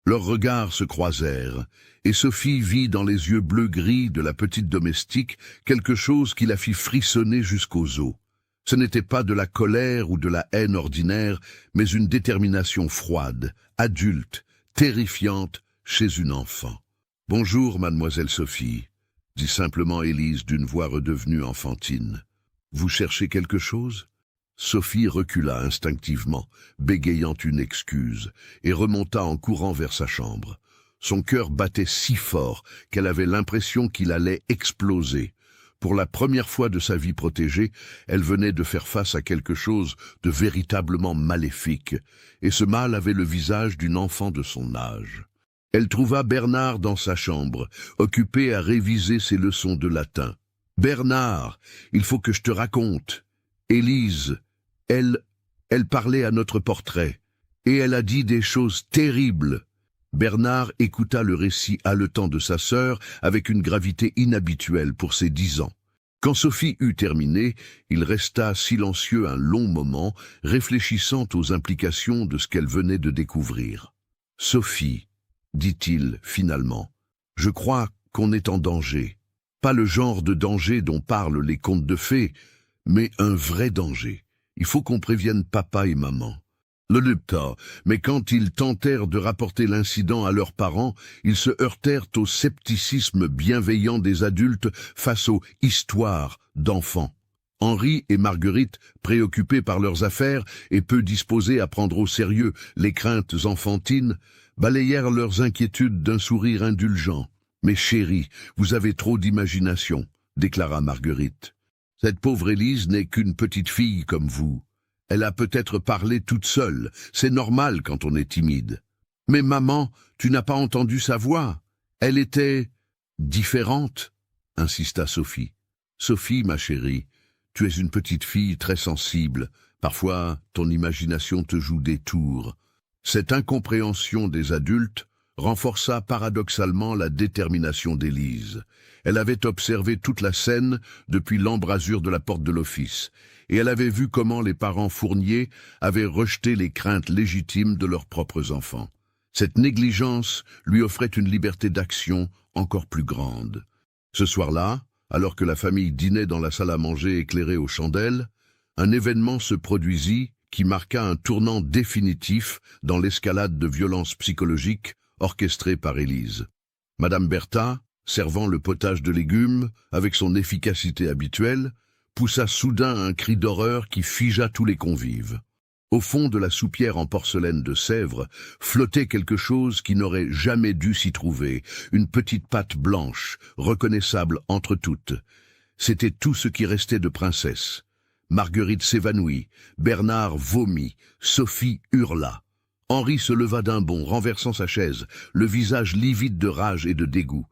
A: Leurs regards se croisèrent, et Sophie vit dans les yeux bleu-gris de la petite domestique quelque chose qui la fit frissonner jusqu'aux os. Ce n'était pas de la colère ou de la haine ordinaire, mais une détermination froide, adulte, terrifiante chez une enfant. « Bonjour, mademoiselle Sophie », dit simplement Élise d'une voix redevenue enfantine. « Vous cherchez quelque chose ?» Sophie recula instinctivement, bégayant une excuse, et remonta en courant vers sa chambre. Son cœur battait si fort qu'elle avait l'impression qu'il allait exploser. Pour la première fois de sa vie protégée, elle venait de faire face à quelque chose de véritablement maléfique, et ce mal avait le visage d'une enfant de son âge. Elle trouva Bernard dans sa chambre, occupé à réviser ses leçons de latin. « Bernard, il faut que je te raconte. Élise, elle parlait à notre portrait, et elle a dit des choses terribles. » Bernard écouta le récit haletant de sa sœur avec une gravité inhabituelle pour ses 10 ans. Quand Sophie eut terminé, il resta silencieux un long moment, réfléchissant aux implications de ce qu'elle venait de découvrir. « Sophie, dit-il finalement, je crois qu'on est en danger. Pas le genre de danger dont parlent les contes de fées, mais un vrai danger. Il faut qu'on prévienne papa et maman. » Le lupta, mais quand ils tentèrent de rapporter l'incident à leurs parents, ils se heurtèrent au scepticisme bienveillant des adultes face aux histoires d'enfants. Henri et Marguerite, préoccupés par leurs affaires et peu disposés à prendre au sérieux les craintes enfantines, balayèrent leurs inquiétudes d'un sourire indulgent. « Mais chérie, vous avez trop d'imagination », déclara Marguerite. « Cette pauvre Élise n'est qu'une petite fille comme vous. Elle a peut-être parlé toute seule, c'est normal quand on est timide. Mais maman, tu n'as pas entendu sa voix. Elle était différente, insista Sophie. Sophie, ma chérie, tu es une petite fille très sensible. Parfois, ton imagination te joue des tours. Cette incompréhension des adultes renforça paradoxalement la détermination d'Élise. Elle avait observé toute la scène depuis l'embrasure de la porte de l'office, et elle avait vu comment les parents Fournier avaient rejeté les craintes légitimes de leurs propres enfants. Cette négligence lui offrait une liberté d'action encore plus grande. Ce soir-là, alors que la famille dînait dans la salle à manger éclairée aux chandelles, un événement se produisit qui marqua un tournant définitif dans l'escalade de violences psychologiques orchestrée par Élise. Madame Bertha, servant le potage de légumes avec son efficacité habituelle, poussa soudain un cri d'horreur qui figea tous les convives. Au fond de la soupière en porcelaine de Sèvres flottait quelque chose qui n'aurait jamais dû s'y trouver, une petite patte blanche, reconnaissable entre toutes. C'était tout ce qui restait de princesse. Marguerite s'évanouit, Bernard vomit, Sophie hurla. Henri se leva d'un bond, renversant sa chaise, le visage livide de rage et de dégoût.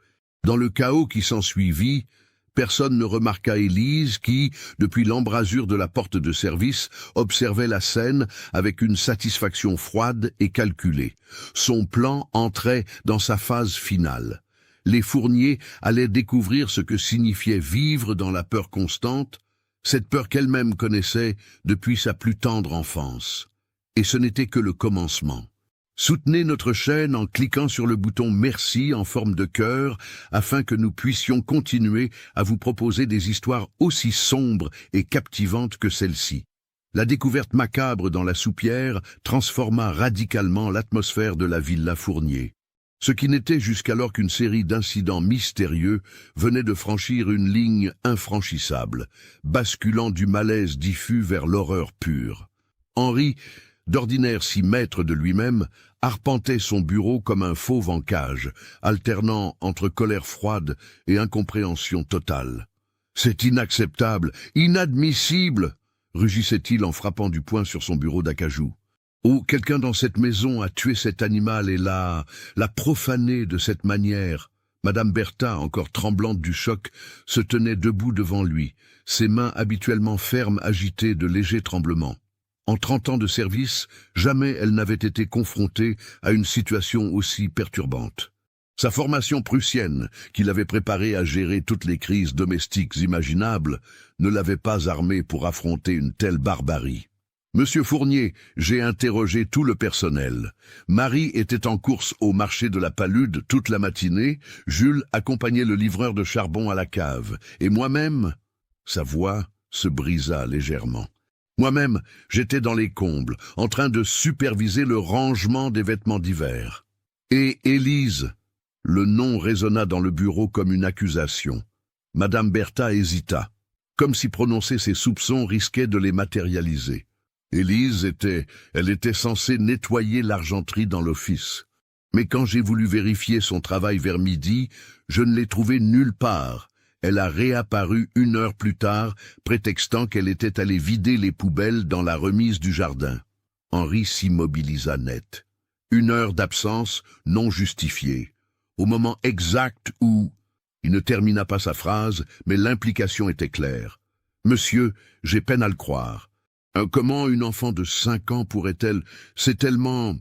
A: Dans le chaos qui s'ensuivit, personne ne remarqua Élise qui, depuis l'embrasure de la porte de service, observait la scène avec une satisfaction froide et calculée. Son plan entrait dans sa phase finale. Les Fournier allaient découvrir ce que signifiait vivre dans la peur constante, cette peur qu'elle-même connaissait depuis sa plus tendre enfance. Et ce n'était que le commencement. Soutenez notre chaîne en cliquant sur le bouton Merci en forme de cœur afin que nous puissions continuer à vous proposer des histoires aussi sombres et captivantes que celle-ci. La découverte macabre dans la soupière transforma radicalement l'atmosphère de la Villa Fournier. Ce qui n'était jusqu'alors qu'une série d'incidents mystérieux venait de franchir une ligne infranchissable, basculant du malaise diffus vers l'horreur pure. Henri, d'ordinaire si maître de lui-même, arpentait son bureau comme un fauve en cage, alternant entre colère froide et incompréhension totale. « C'est inacceptable, inadmissible !» rugissait-il en frappant du poing sur son bureau d'acajou. « Oh, quelqu'un dans cette maison a tué cet animal et l'a profané de cette manière. » Madame Bertha, encore tremblante du choc, se tenait debout devant lui, ses mains habituellement fermes agitées de légers tremblements. En 30 ans de service, jamais elle n'avait été confrontée à une situation aussi perturbante. Sa formation prussienne, qui l'avait préparée à gérer toutes les crises domestiques imaginables, ne l'avait pas armée pour affronter une telle barbarie. « Monsieur Fournier, j'ai interrogé tout le personnel. Marie était en course au marché de la Palude toute la matinée, Jules accompagnait le livreur de charbon à la cave, et moi-même... » Sa voix se brisa légèrement. Moi-même, j'étais dans les combles, en train de superviser le rangement des vêtements d'hiver. Et Élise, le nom résonna dans le bureau comme une accusation. Madame Bertha hésita, comme si prononcer ses soupçons risquait de les matérialiser. Élise elle était censée nettoyer l'argenterie dans l'office. Mais quand j'ai voulu vérifier son travail vers midi, je ne l'ai trouvée nulle part. Elle a réapparu 1 heure plus tard, prétextant qu'elle était allée vider les poubelles dans la remise du jardin. Henri s'immobilisa net. 1 heure d'absence non justifiée. Au moment exact où... Il ne termina pas sa phrase, mais l'implication était claire. « Monsieur, j'ai peine à le croire. Comment une enfant de 5 ans pourrait-elle... C'est tellement...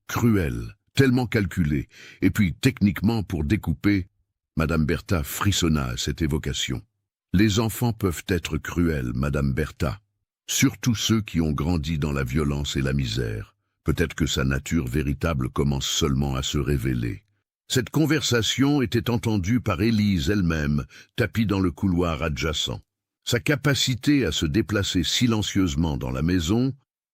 A: cruel, tellement calculé. Et puis, techniquement, pour découper... » Madame Bertha frissonna à cette évocation. « Les enfants peuvent être cruels, Madame Bertha. Surtout ceux qui ont grandi dans la violence et la misère. Peut-être que sa nature véritable commence seulement à se révéler. » Cette conversation était entendue par Élise elle-même, tapie dans le couloir adjacent. Sa capacité à se déplacer silencieusement dans la maison,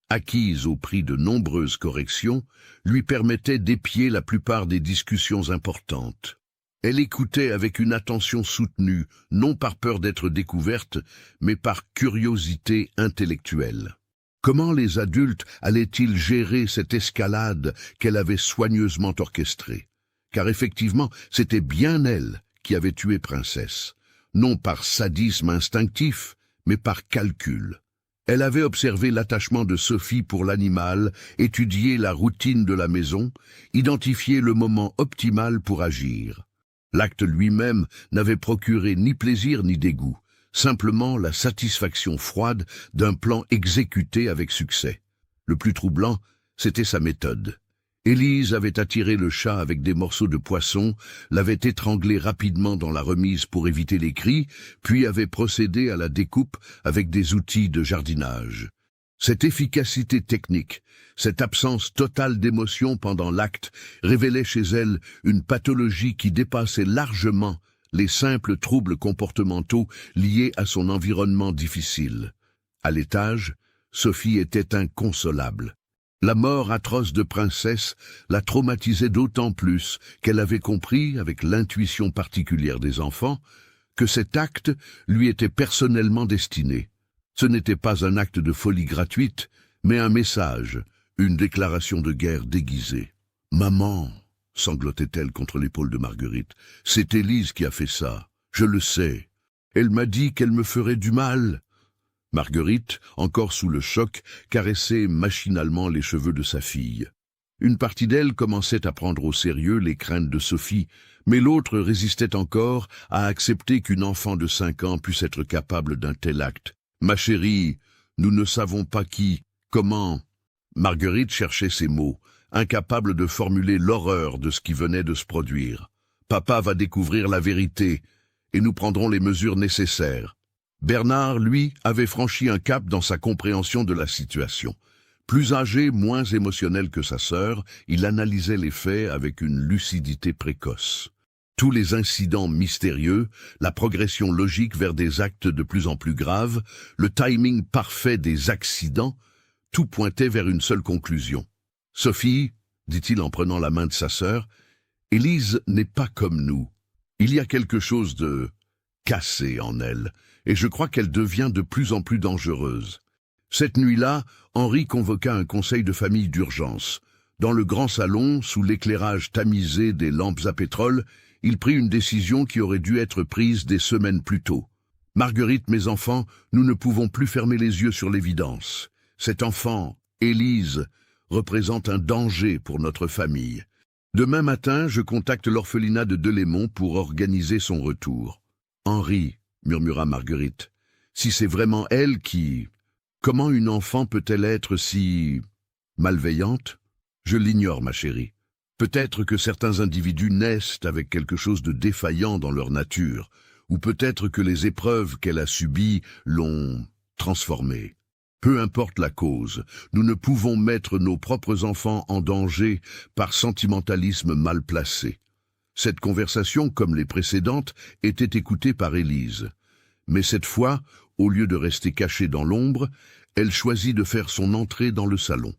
A: acquise au prix de nombreuses corrections, lui permettait d'épier la plupart des discussions importantes. Elle écoutait avec une attention soutenue, non par peur d'être découverte, mais par curiosité intellectuelle. Comment les adultes allaient-ils gérer cette escalade qu'elle avait soigneusement orchestrée? Car effectivement, c'était bien elle qui avait tué Princesse, non par sadisme instinctif, mais par calcul. Elle avait observé l'attachement de Sophie pour l'animal, étudié la routine de la maison, identifié le moment optimal pour agir. L'acte lui-même n'avait procuré ni plaisir ni dégoût, simplement la satisfaction froide d'un plan exécuté avec succès. Le plus troublant, c'était sa méthode. Élise avait attiré le chat avec des morceaux de poisson, l'avait étranglé rapidement dans la remise pour éviter les cris, puis avait procédé à la découpe avec des outils de jardinage. Cette efficacité technique, cette absence totale d'émotion pendant l'acte, révélait chez elle une pathologie qui dépassait largement les simples troubles comportementaux liés à son environnement difficile. À l'étage, Sophie était inconsolable. La mort atroce de Princesse la traumatisait d'autant plus qu'elle avait compris, avec l'intuition particulière des enfants, que cet acte lui était personnellement destiné. Ce n'était pas un acte de folie gratuite, mais un message, une déclaration de guerre déguisée. « Maman !» sanglotait-elle contre l'épaule de Marguerite. « C'est Élise qui a fait ça, je le sais. Elle m'a dit qu'elle me ferait du mal. » Marguerite, encore sous le choc, caressait machinalement les cheveux de sa fille. Une partie d'elle commençait à prendre au sérieux les craintes de Sophie, mais l'autre résistait encore à accepter qu'une enfant de 5 ans puisse être capable d'un tel acte. « Ma chérie, nous ne savons pas qui, comment... » Marguerite cherchait ses mots, incapable de formuler l'horreur de ce qui venait de se produire. « Papa va découvrir la vérité, et nous prendrons les mesures nécessaires. » Bernard, lui, avait franchi un cap dans sa compréhension de la situation. Plus âgé, moins émotionnel que sa sœur, il analysait les faits avec une lucidité précoce. Tous les incidents mystérieux, la progression logique vers des actes de plus en plus graves, le timing parfait des accidents, tout pointait vers une seule conclusion. « Sophie, dit-il en prenant la main de sa sœur, Élise n'est pas comme nous. Il y a quelque chose de cassé en elle, et je crois qu'elle devient de plus en plus dangereuse. » Cette nuit-là, Henri convoqua un conseil de famille d'urgence. Dans le grand salon, sous l'éclairage tamisé des lampes à pétrole, il prit une décision qui aurait dû être prise des semaines plus tôt. « Marguerite, mes enfants, nous ne pouvons plus fermer les yeux sur l'évidence. Cet enfant, Élise, représente un danger pour notre famille. Demain matin, je contacte l'orphelinat de Delémont pour organiser son retour. »« Henri, » murmura Marguerite, « si c'est vraiment elle qui... Comment une enfant peut-elle être si... malveillante? Je l'ignore, ma chérie. Peut-être que certains individus naissent avec quelque chose de défaillant dans leur nature, ou peut-être que les épreuves qu'elle a subies l'ont transformée. Peu importe la cause, nous ne pouvons mettre nos propres enfants en danger par sentimentalisme mal placé. » Cette conversation, comme les précédentes, était écoutée par Élise. Mais cette fois, au lieu de rester cachée dans l'ombre, elle choisit de faire son entrée dans le salon.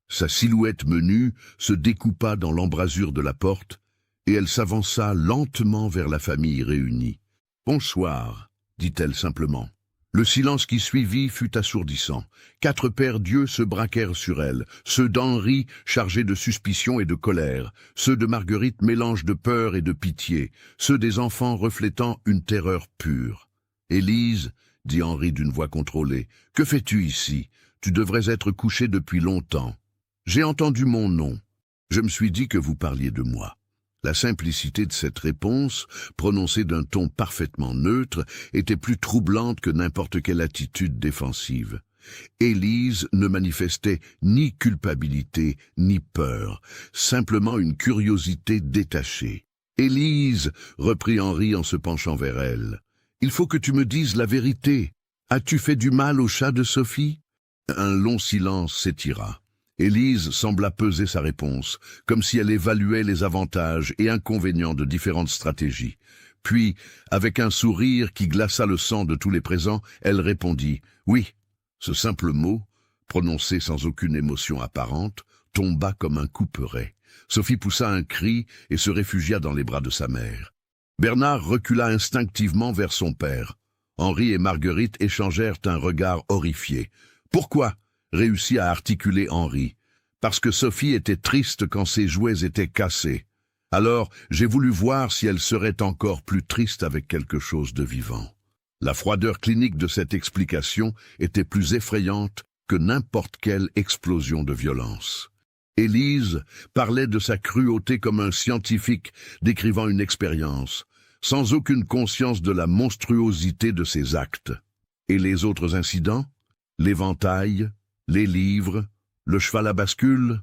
A: Sa silhouette menue se découpa dans l'embrasure de la porte, et elle s'avança lentement vers la famille réunie. « Bonsoir, » dit-elle simplement. Le silence qui suivit fut assourdissant. 4 pères d'yeux se braquèrent sur elle, ceux d'Henri chargés de suspicion et de colère, ceux de Marguerite mélange de peur et de pitié, ceux des enfants reflétant une terreur pure. « Élise, » dit Henri d'une voix contrôlée, « que fais-tu ici? Tu devrais être couchée depuis longtemps. » « J'ai entendu mon nom. Je me suis dit que vous parliez de moi. » La simplicité de cette réponse, prononcée d'un ton parfaitement neutre, était plus troublante que n'importe quelle attitude défensive. Élise ne manifestait ni culpabilité, ni peur, simplement une curiosité détachée. « Élise, » reprit Henri en se penchant vers elle, « il faut que tu me dises la vérité. As-tu fait du mal au chat de Sophie ?» Un long silence s'étira. Élise sembla peser sa réponse, comme si elle évaluait les avantages et inconvénients de différentes stratégies. Puis, avec un sourire qui glaça le sang de tous les présents, elle répondit « Oui ». Ce simple mot, prononcé sans aucune émotion apparente, tomba comme un couperet. Sophie poussa un cri et se réfugia dans les bras de sa mère. Bernard recula instinctivement vers son père. Henri et Marguerite échangèrent un regard horrifié. « Pourquoi ?» réussit à articuler Henri. « Parce que Sophie était triste quand ses jouets étaient cassés. Alors, j'ai voulu voir si elle serait encore plus triste avec quelque chose de vivant. » La froideur clinique de cette explication était plus effrayante que n'importe quelle explosion de violence. Élise parlait de sa cruauté comme un scientifique décrivant une expérience, sans aucune conscience de la monstruosité de ses actes. Et les autres incidents? L'éventail, les livres, le cheval à bascule?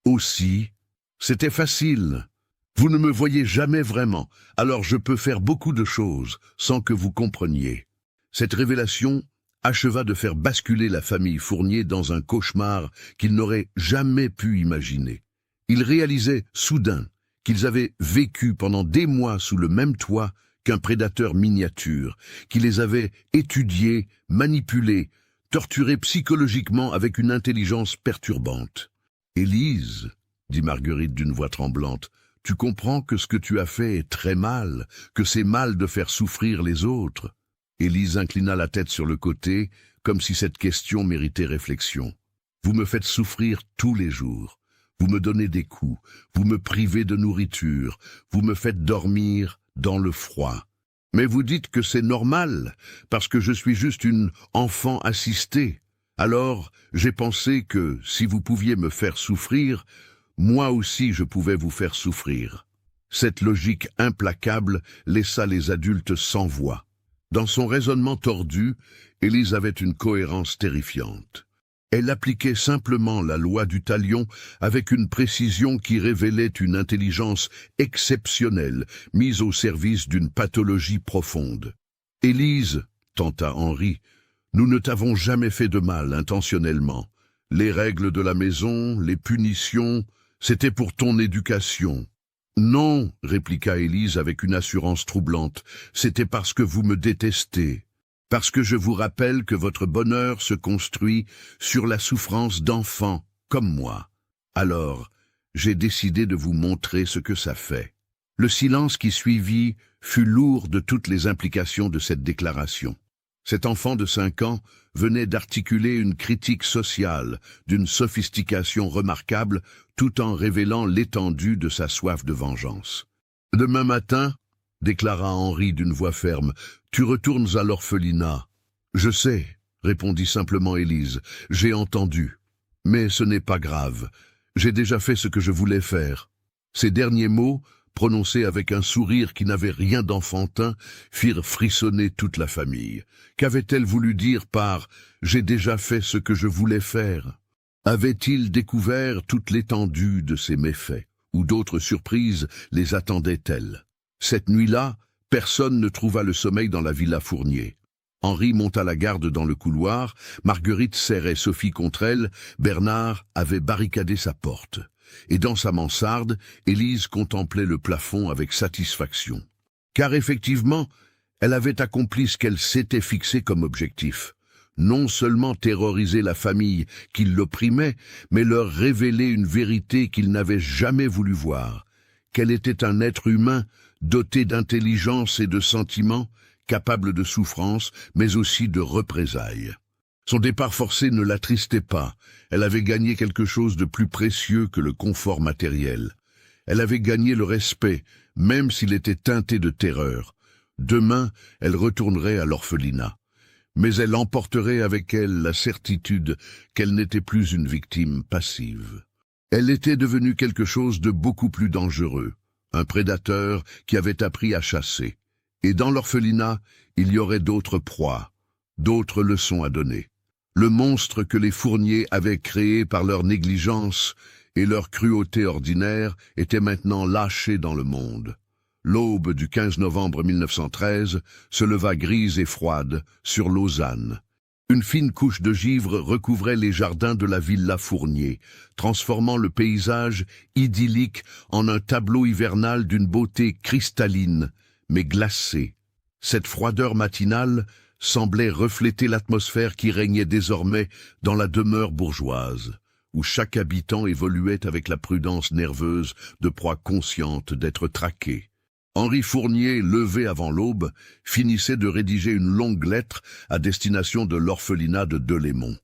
A: Aussi, c'était facile. Vous ne me voyez jamais vraiment, alors je peux faire beaucoup de choses sans que vous compreniez. Cette révélation acheva de faire basculer la famille Fournier dans un cauchemar qu'ils n'auraient jamais pu imaginer. Ils réalisaient soudain qu'ils avaient vécu pendant des mois sous le même toit qu'un prédateur miniature, qui les avait étudiés, manipulés, torturés psychologiquement avec une intelligence perturbante. « Élise, » dit Marguerite d'une voix tremblante, « tu comprends que ce que tu as fait est très mal, que c'est mal de faire souffrir les autres. » Élise inclina la tête sur le côté, comme si cette question méritait réflexion. « Vous me faites souffrir tous les jours. Vous me donnez des coups, vous me privez de nourriture, vous me faites dormir dans le froid. Mais vous dites que c'est normal, parce que je suis juste une enfant assistée. Alors, j'ai pensé que, si vous pouviez me faire souffrir, moi aussi je pouvais vous faire souffrir. » Cette logique implacable laissa les adultes sans voix. Dans son raisonnement tordu, Élise avait une cohérence terrifiante. Elle appliquait simplement la loi du talion avec une précision qui révélait une intelligence exceptionnelle mise au service d'une pathologie profonde. « Élise, » tenta Henri, « nous ne t'avons jamais fait de mal intentionnellement. Les règles de la maison, les punitions, c'était pour ton éducation. Non, répliqua Élise avec une assurance troublante, c'était parce que vous me détestez. Parce que je vous rappelle que votre bonheur se construit sur la souffrance d'enfants, comme moi. Alors, j'ai décidé de vous montrer ce que ça fait. Le silence qui suivit fut lourd de toutes les implications de cette déclaration. Cet enfant de 5 ans venait d'articuler une critique sociale, d'une sophistication remarquable, tout en révélant l'étendue de sa soif de vengeance. « Demain matin, déclara Henri d'une voix ferme, tu retournes à l'orphelinat. Je sais, répondit simplement Élise, j'ai entendu. Mais ce n'est pas grave, j'ai déjà fait ce que je voulais faire. Ces derniers mots, prononcés avec un sourire qui n'avait rien d'enfantin, firent frissonner toute la famille. Qu'avait-elle voulu dire par « j'ai déjà fait ce que je voulais faire » ? Avait-il découvert toute l'étendue de ses méfaits, ou d'autres surprises les attendaient-elles? Cette nuit-là, personne ne trouva le sommeil dans la villa Fournier. Henri monta la garde dans le couloir, Marguerite serrait Sophie contre elle, Bernard avait barricadé sa porte. Et dans sa mansarde, Élise contemplait le plafond avec satisfaction. Car effectivement, elle avait accompli ce qu'elle s'était fixé comme objectif. Non seulement terroriser la famille qui l'opprimait, mais leur révéler une vérité qu'ils n'avaient jamais voulu voir, qu'elle était un être humain doté d'intelligence et de sentiments, capable de souffrance, mais aussi de représailles. Son départ forcé ne l'attristait pas, elle avait gagné quelque chose de plus précieux que le confort matériel. Elle avait gagné le respect, même s'il était teinté de terreur. Demain, elle retournerait à l'orphelinat. Mais elle emporterait avec elle la certitude qu'elle n'était plus une victime passive. Elle était devenue quelque chose de beaucoup plus dangereux, un prédateur qui avait appris à chasser. Et dans l'orphelinat, il y aurait d'autres proies, d'autres leçons à donner. Le monstre que les Fournier avaient créé par leur négligence et leur cruauté ordinaire était maintenant lâché dans le monde. L'aube du 15 novembre 1913 se leva grise et froide sur Lausanne. Une fine couche de givre recouvrait les jardins de la villa Fournier, transformant le paysage idyllique en un tableau hivernal d'une beauté cristalline, mais glacée. Cette froideur matinale semblait refléter l'atmosphère qui régnait désormais dans la demeure bourgeoise, où chaque habitant évoluait avec la prudence nerveuse de proie consciente d'être traqué. Henri Fournier, levé avant l'aube, finissait de rédiger une longue lettre à destination de l'orphelinat de Delémont.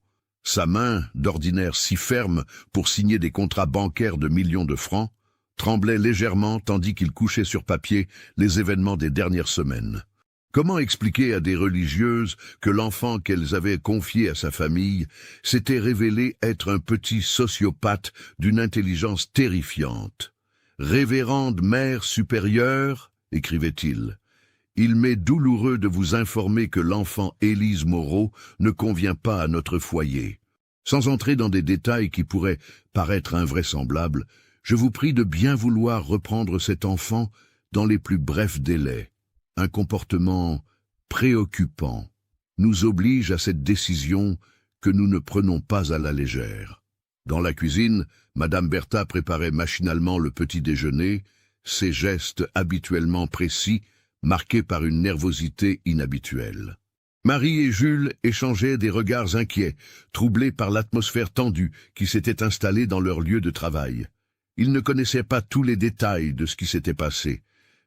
A: Sa main, d'ordinaire si ferme pour signer des contrats bancaires de millions de francs, tremblait légèrement tandis qu'il couchait sur papier les événements des dernières semaines. Comment expliquer à des religieuses que l'enfant qu'elles avaient confié à sa famille s'était révélé être un petit sociopathe d'une intelligence terrifiante? « Révérende mère supérieure » écrivait-il, « il m'est douloureux de vous informer que l'enfant Élise Moreau ne convient pas à notre foyer. Sans entrer dans des détails qui pourraient paraître invraisemblables, je vous prie de bien vouloir reprendre cet enfant dans les plus brefs délais. Un comportement préoccupant nous oblige à cette décision que nous ne prenons pas à la légère. » Dans la cuisine, Madame Bertha préparait machinalement le petit déjeuner, ses gestes habituellement précis, marqués par une nervosité inhabituelle. Marie et Jules échangeaient des regards inquiets, troublés par l'atmosphère tendue qui s'était installée dans leur lieu de travail. Ils ne connaissaient pas tous les détails de ce qui s'était passé,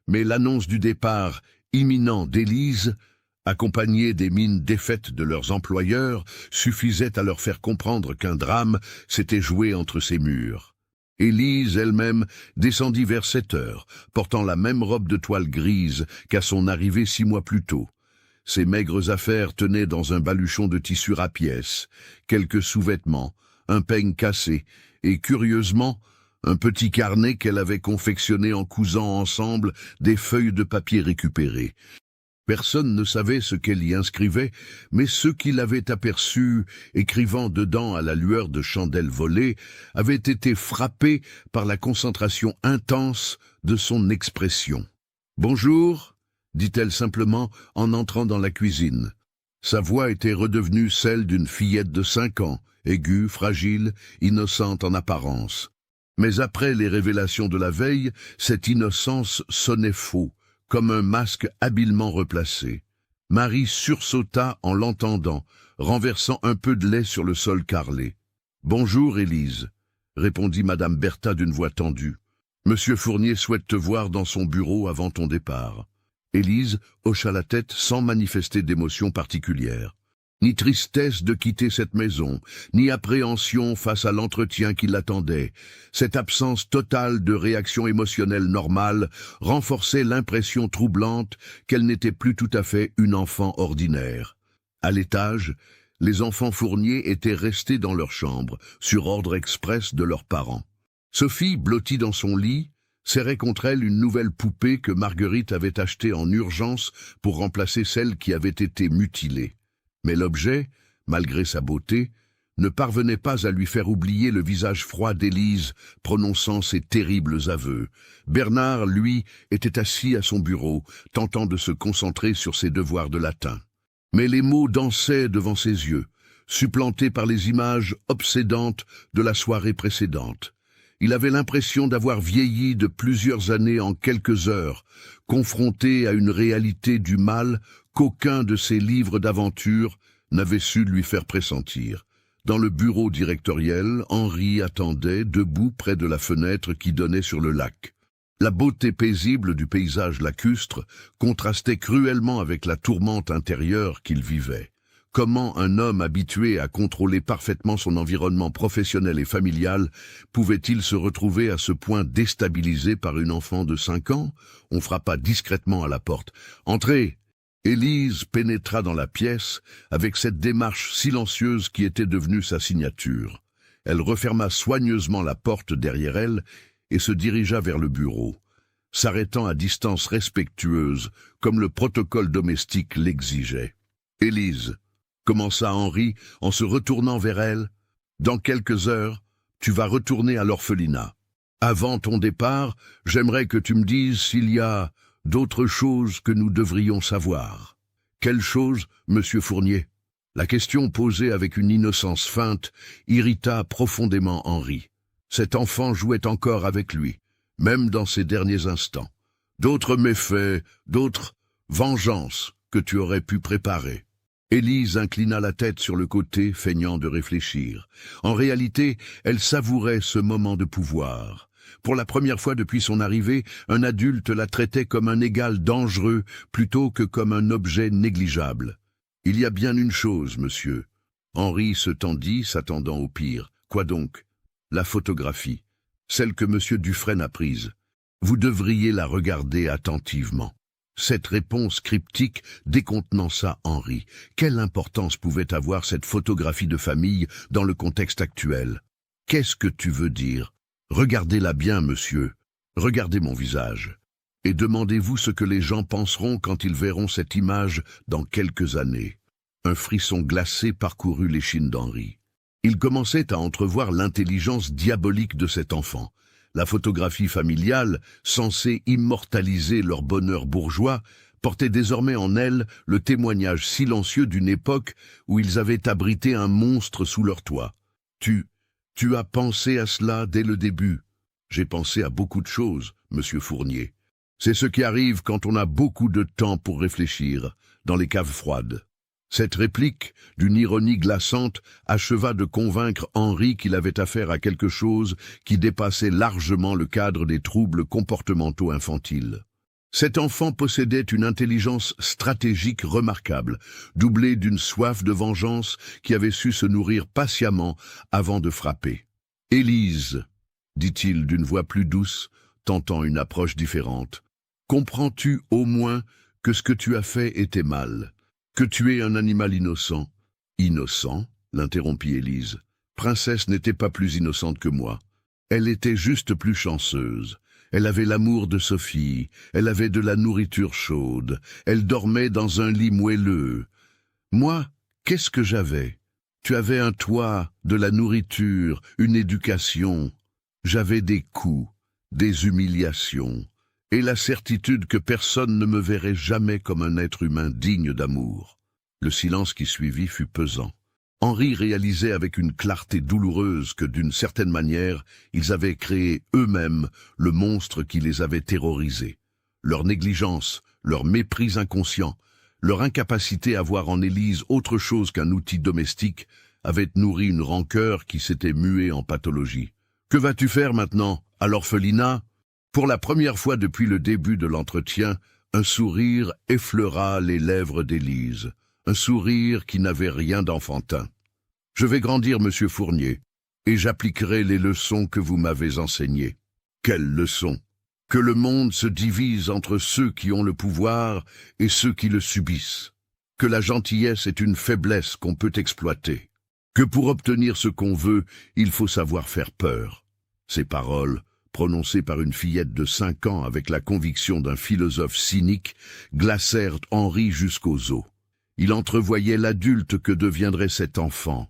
A: mais l'annonce du départ imminent d'Élise, accompagnée des mines défaites de leurs employeurs, suffisait à leur faire comprendre qu'un drame s'était joué entre ces murs. Élise elle-même descendit vers 7 heures, portant la même robe de toile grise qu'à son arrivée 6 mois plus tôt. Ses maigres affaires tenaient dans un baluchon de tissu à pièces, quelques sous-vêtements, un peigne cassé, et curieusement, un petit carnet qu'elle avait confectionné en cousant ensemble des feuilles de papier récupérées. Personne ne savait ce qu'elle y inscrivait, mais ceux qui l'avaient aperçue écrivant dedans à la lueur de chandelles volées avaient été frappés par la concentration intense de son expression. « Bonjour » dit-elle simplement en entrant dans la cuisine. Sa voix était redevenue celle d'une fillette de 5 ans, aiguë, fragile, innocente en apparence. Mais après les révélations de la veille, cette innocence sonnait faux, comme un masque habilement replacé. Marie sursauta en l'entendant, renversant un peu de lait sur le sol carrelé. « Bonjour, Élise », répondit Madame Bertha d'une voix tendue. « Monsieur Fournier souhaite te voir dans son bureau avant ton départ. » Élise hocha la tête sans manifester d'émotion particulière. Ni tristesse de quitter cette maison, ni appréhension face à l'entretien qui l'attendait. Cette absence totale de réaction émotionnelle normale renforçait l'impression troublante qu'elle n'était plus tout à fait une enfant ordinaire. À l'étage, les enfants Fournier étaient restés dans leur chambre, sur ordre express de leurs parents. Sophie, blottie dans son lit, serrait contre elle une nouvelle poupée que Marguerite avait achetée en urgence pour remplacer celle qui avait été mutilée. Mais l'objet, malgré sa beauté, ne parvenait pas à lui faire oublier le visage froid d'Élise prononçant ses terribles aveux. Bernard, lui, était assis à son bureau, tentant de se concentrer sur ses devoirs de latin. Mais les mots dansaient devant ses yeux, supplantés par les images obsédantes de la soirée précédente. Il avait l'impression d'avoir vieilli de plusieurs années en quelques heures, confronté à une réalité du mal qu'aucun de ses livres d'aventure n'avait su lui faire pressentir. Dans le bureau directoriel, Henri attendait, debout près de la fenêtre qui donnait sur le lac. La beauté paisible du paysage lacustre contrastait cruellement avec la tourmente intérieure qu'il vivait. Comment un homme habitué à contrôler parfaitement son environnement professionnel et familial pouvait-il se retrouver à ce point déstabilisé par une enfant de 5 ans? On frappa discrètement à la porte. « Entrez !» Élise pénétra dans la pièce avec cette démarche silencieuse qui était devenue sa signature. Elle referma soigneusement la porte derrière elle et se dirigea vers le bureau, s'arrêtant à distance respectueuse comme le protocole domestique l'exigeait. « Élise !» commença Henri en se retournant vers elle. « Dans quelques heures, tu vas retourner à l'orphelinat. Avant ton départ, j'aimerais que tu me dises s'il y a d'autres choses que nous devrions savoir. » « Quelles choses, monsieur Fournier ?» La question posée avec une innocence feinte irrita profondément Henri. Cet enfant jouait encore avec lui, même dans ses derniers instants. D'autres méfaits, d'autres vengeances que tu aurais pu préparer. Élise inclina la tête sur le côté, feignant de réfléchir. En réalité, elle savourait ce moment de pouvoir. Pour la première fois depuis son arrivée, un adulte la traitait comme un égal dangereux plutôt que comme un objet négligeable. « Il y a bien une chose, monsieur. » Henri se tendit, s'attendant au pire. « Quoi donc ?»« La photographie, celle que monsieur Dufresne a prise. Vous devriez la regarder attentivement. » Cette réponse cryptique décontenança Henri. Quelle importance pouvait avoir cette photographie de famille dans le contexte actuel? « Qu'est-ce que tu veux dire ? Regardez-la bien, monsieur. Regardez mon visage. Et demandez-vous ce que les gens penseront quand ils verront cette image dans quelques années. » Un frisson glacé parcourut l'échine d'Henri. Il commençait à entrevoir l'intelligence diabolique de cet enfant. La photographie familiale, censée immortaliser leur bonheur bourgeois, portait désormais en elle le témoignage silencieux d'une époque où ils avaient abrité un monstre sous leur toit. Tu as pensé à cela dès le début. J'ai pensé à beaucoup de choses, monsieur Fournier. C'est ce qui arrive quand on a beaucoup de temps pour réfléchir, dans les caves froides. Cette réplique, d'une ironie glaçante, acheva de convaincre Henri qu'il avait affaire à quelque chose qui dépassait largement le cadre des troubles comportementaux infantiles. Cet enfant possédait une intelligence stratégique remarquable, doublée d'une soif de vengeance qui avait su se nourrir patiemment avant de frapper. « Élise, » dit-il d'une voix plus douce, tentant une approche différente, « comprends-tu au moins que ce que tu as fait était mal, que tu es un animal innocent ?»« Innocent ?» l'interrompit Élise. « Princesse n'était pas plus innocente que moi. Elle était juste plus chanceuse. Elle avait l'amour de Sophie, elle avait de la nourriture chaude, elle dormait dans un lit moelleux. Moi, qu'est-ce que j'avais? Tu avais un toit, de la nourriture, une éducation. J'avais des coups, des humiliations, et la certitude que personne ne me verrait jamais comme un être humain digne d'amour. Le silence qui suivit fut pesant. Henri réalisait avec une clarté douloureuse que, d'une certaine manière, ils avaient créé eux-mêmes le monstre qui les avait terrorisés. Leur négligence, leur mépris inconscient, leur incapacité à voir en Élise autre chose qu'un outil domestique avaient nourri une rancœur qui s'était muée en pathologie. « Que vas-tu faire maintenant, à l'orphelinat ?» Pour la première fois depuis le début de l'entretien, un sourire effleura les lèvres d'Élise, un sourire qui n'avait rien d'enfantin. « Je vais grandir, monsieur Fournier, et j'appliquerai les leçons que vous m'avez enseignées. » Quelles leçons? Que le monde se divise entre ceux qui ont le pouvoir et ceux qui le subissent. Que la gentillesse est une faiblesse qu'on peut exploiter. Que pour obtenir ce qu'on veut, il faut savoir faire peur. Ces paroles, prononcées par une fillette de 5 ans avec la conviction d'un philosophe cynique, glacèrent Henri jusqu'aux os. Il entrevoyait l'adulte que deviendrait cet enfant,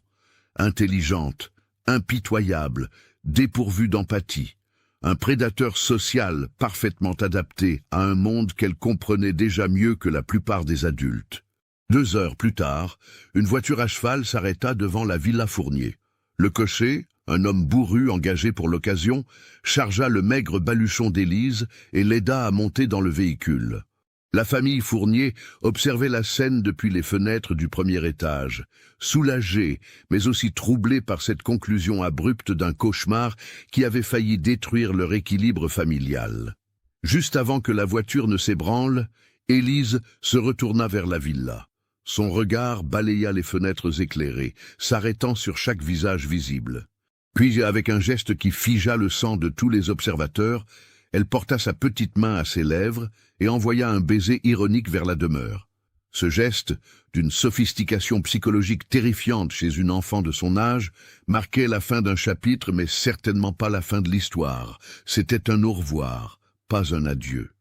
A: intelligente, impitoyable, dépourvue d'empathie, un prédateur social parfaitement adapté à un monde qu'elle comprenait déjà mieux que la plupart des adultes. 2 heures plus tard, une voiture à cheval s'arrêta devant la Villa Fournier. Le cocher, un homme bourru engagé pour l'occasion, chargea le maigre baluchon d'Élise et l'aida à monter dans le véhicule. La famille Fournier observait la scène depuis les fenêtres du premier étage, soulagée, mais aussi troublée par cette conclusion abrupte d'un cauchemar qui avait failli détruire leur équilibre familial. Juste avant que la voiture ne s'ébranle, Élise se retourna vers la villa. Son regard balaya les fenêtres éclairées, s'arrêtant sur chaque visage visible. Puis, avec un geste qui figea le sang de tous les observateurs, elle porta sa petite main à ses lèvres et envoya un baiser ironique vers la demeure. Ce geste, d'une sophistication psychologique terrifiante chez une enfant de son âge, marquait la fin d'un chapitre, mais certainement pas la fin de l'histoire. C'était un au revoir, pas un adieu.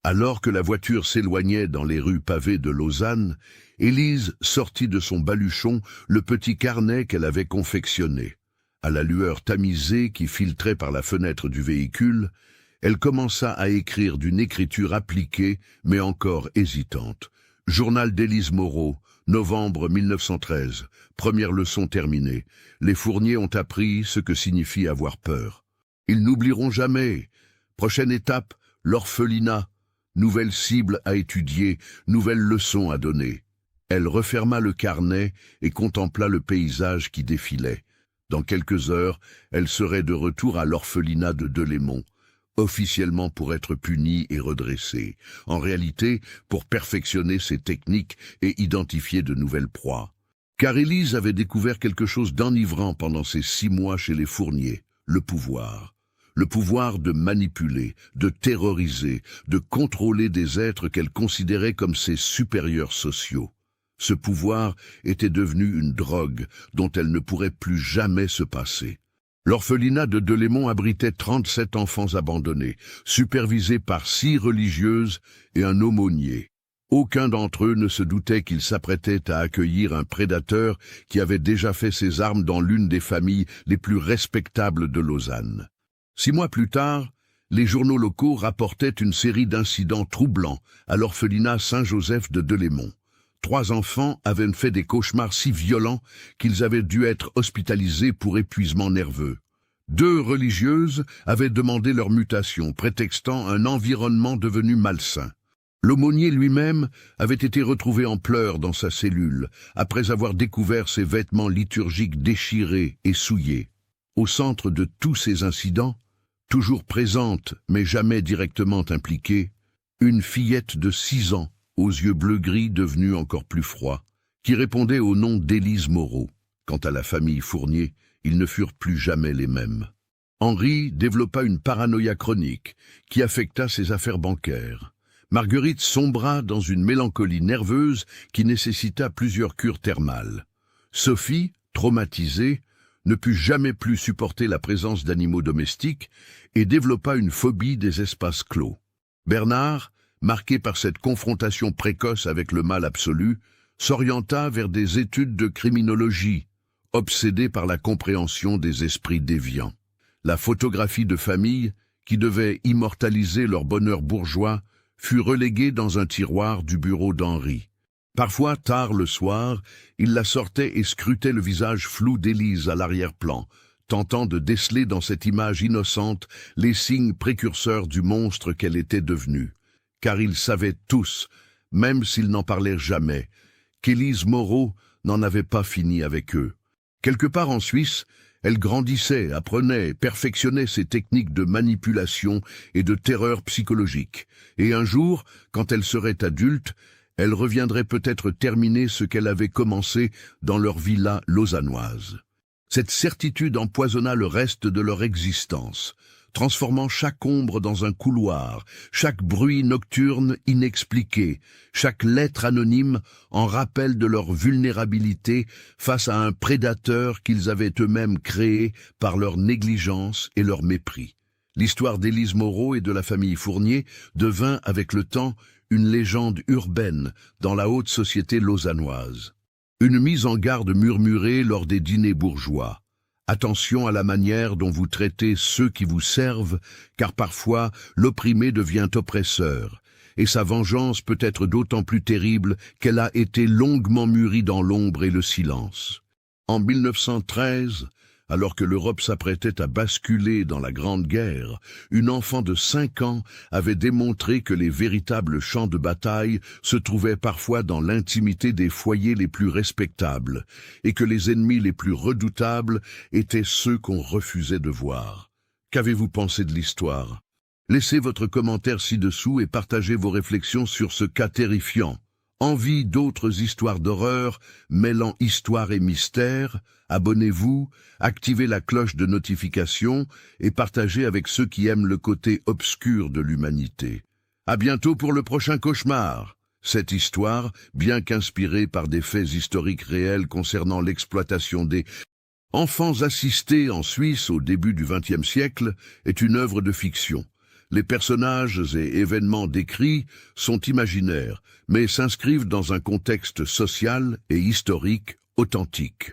A: Alors que la voiture s'éloignait dans les rues pavées de Lausanne, Élise sortit de son baluchon le petit carnet qu'elle avait confectionné. À la lueur tamisée qui filtrait par la fenêtre du véhicule, elle commença à écrire d'une écriture appliquée, mais encore hésitante. Journal d'Élise Moreau, novembre 1913. Première leçon terminée. Les Fournier ont appris ce que signifie avoir peur. Ils n'oublieront jamais. Prochaine étape, l'orphelinat. Nouvelle cible à étudier, nouvelle leçon à donner. Elle referma le carnet et contempla le paysage qui défilait. Dans quelques heures, elle serait de retour à l'orphelinat de Delémont, officiellement pour être punie et redressée, en réalité pour perfectionner ses techniques et identifier de nouvelles proies. Car Élise avait découvert quelque chose d'enivrant pendant ces 6 mois chez les Fournier, le pouvoir. Le pouvoir de manipuler, de terroriser, de contrôler des êtres qu'elle considérait comme ses supérieurs sociaux. Ce pouvoir était devenu une drogue dont elle ne pourrait plus jamais se passer. L'orphelinat de Delémont abritait 37 enfants abandonnés, supervisés par 6 religieuses et un aumônier. Aucun d'entre eux ne se doutait qu'ils s'apprêtaient à accueillir un prédateur qui avait déjà fait ses armes dans l'une des familles les plus respectables de Lausanne. 6 mois plus tard, les journaux locaux rapportaient une série d'incidents troublants à l'orphelinat Saint-Joseph de Delémont. 3 enfants avaient fait des cauchemars si violents qu'ils avaient dû être hospitalisés pour épuisement nerveux. 2 religieuses avaient demandé leur mutation, prétextant un environnement devenu malsain. L'aumônier lui-même avait été retrouvé en pleurs dans sa cellule, après avoir découvert ses vêtements liturgiques déchirés et souillés. Au centre de tous ces incidents, toujours présente mais jamais directement impliquée, une fillette de 6 ans, aux yeux bleu-gris devenus encore plus froids, qui répondait au nom d'Élise Moreau. Quant à la famille Fournier, ils ne furent plus jamais les mêmes. Henri développa une paranoïa chronique qui affecta ses affaires bancaires. Marguerite sombra dans une mélancolie nerveuse qui nécessita plusieurs cures thermales. Sophie, traumatisée, ne put jamais plus supporter la présence d'animaux domestiques et développa une phobie des espaces clos. Bernard, marqué par cette confrontation précoce avec le mal absolu, s'orienta vers des études de criminologie, obsédé par la compréhension des esprits déviants. La photographie de famille, qui devait immortaliser leur bonheur bourgeois, fut reléguée dans un tiroir du bureau d'Henri. Parfois, tard le soir, il la sortait et scrutait le visage flou d'Élise à l'arrière-plan, tentant de déceler dans cette image innocente les signes précurseurs du monstre qu'elle était devenue. Car ils savaient tous, même s'ils n'en parlaient jamais, qu'Élise Moreau n'en avait pas fini avec eux. Quelque part en Suisse, elle grandissait, apprenait, perfectionnait ses techniques de manipulation et de terreur psychologique. Et un jour, quand elle serait adulte, elle reviendrait peut-être terminer ce qu'elle avait commencé dans leur villa lausannoise. Cette certitude empoisonna le reste de leur existence, transformant chaque ombre dans un couloir, chaque bruit nocturne inexpliqué, chaque lettre anonyme en rappel de leur vulnérabilité face à un prédateur qu'ils avaient eux-mêmes créé par leur négligence et leur mépris. L'histoire d'Élise Moreau et de la famille Fournier devint avec le temps une légende urbaine dans la haute société lausannoise. Une mise en garde murmurée lors des dîners bourgeois. Attention à la manière dont vous traitez ceux qui vous servent, car parfois l'opprimé devient oppresseur, et sa vengeance peut être d'autant plus terrible qu'elle a été longuement mûrie dans l'ombre et le silence. En 1913, alors que l'Europe s'apprêtait à basculer dans la Grande Guerre, une enfant de 5 ans avait démontré que les véritables champs de bataille se trouvaient parfois dans l'intimité des foyers les plus respectables, et que les ennemis les plus redoutables étaient ceux qu'on refusait de voir. Qu'avez-vous pensé de l'histoire? Laissez votre commentaire ci-dessous et partagez vos réflexions sur ce cas terrifiant. Envie d'autres histoires d'horreur mêlant histoire et mystère? Abonnez-vous, activez la cloche de notification et partagez avec ceux qui aiment le côté obscur de l'humanité. À bientôt pour le prochain cauchemar. Cette histoire, bien qu'inspirée par des faits historiques réels concernant l'exploitation des enfants assistés en Suisse au début du XXe siècle, est une œuvre de fiction. Les personnages et événements décrits sont imaginaires, mais s'inscrivent dans un contexte social et historique authentique.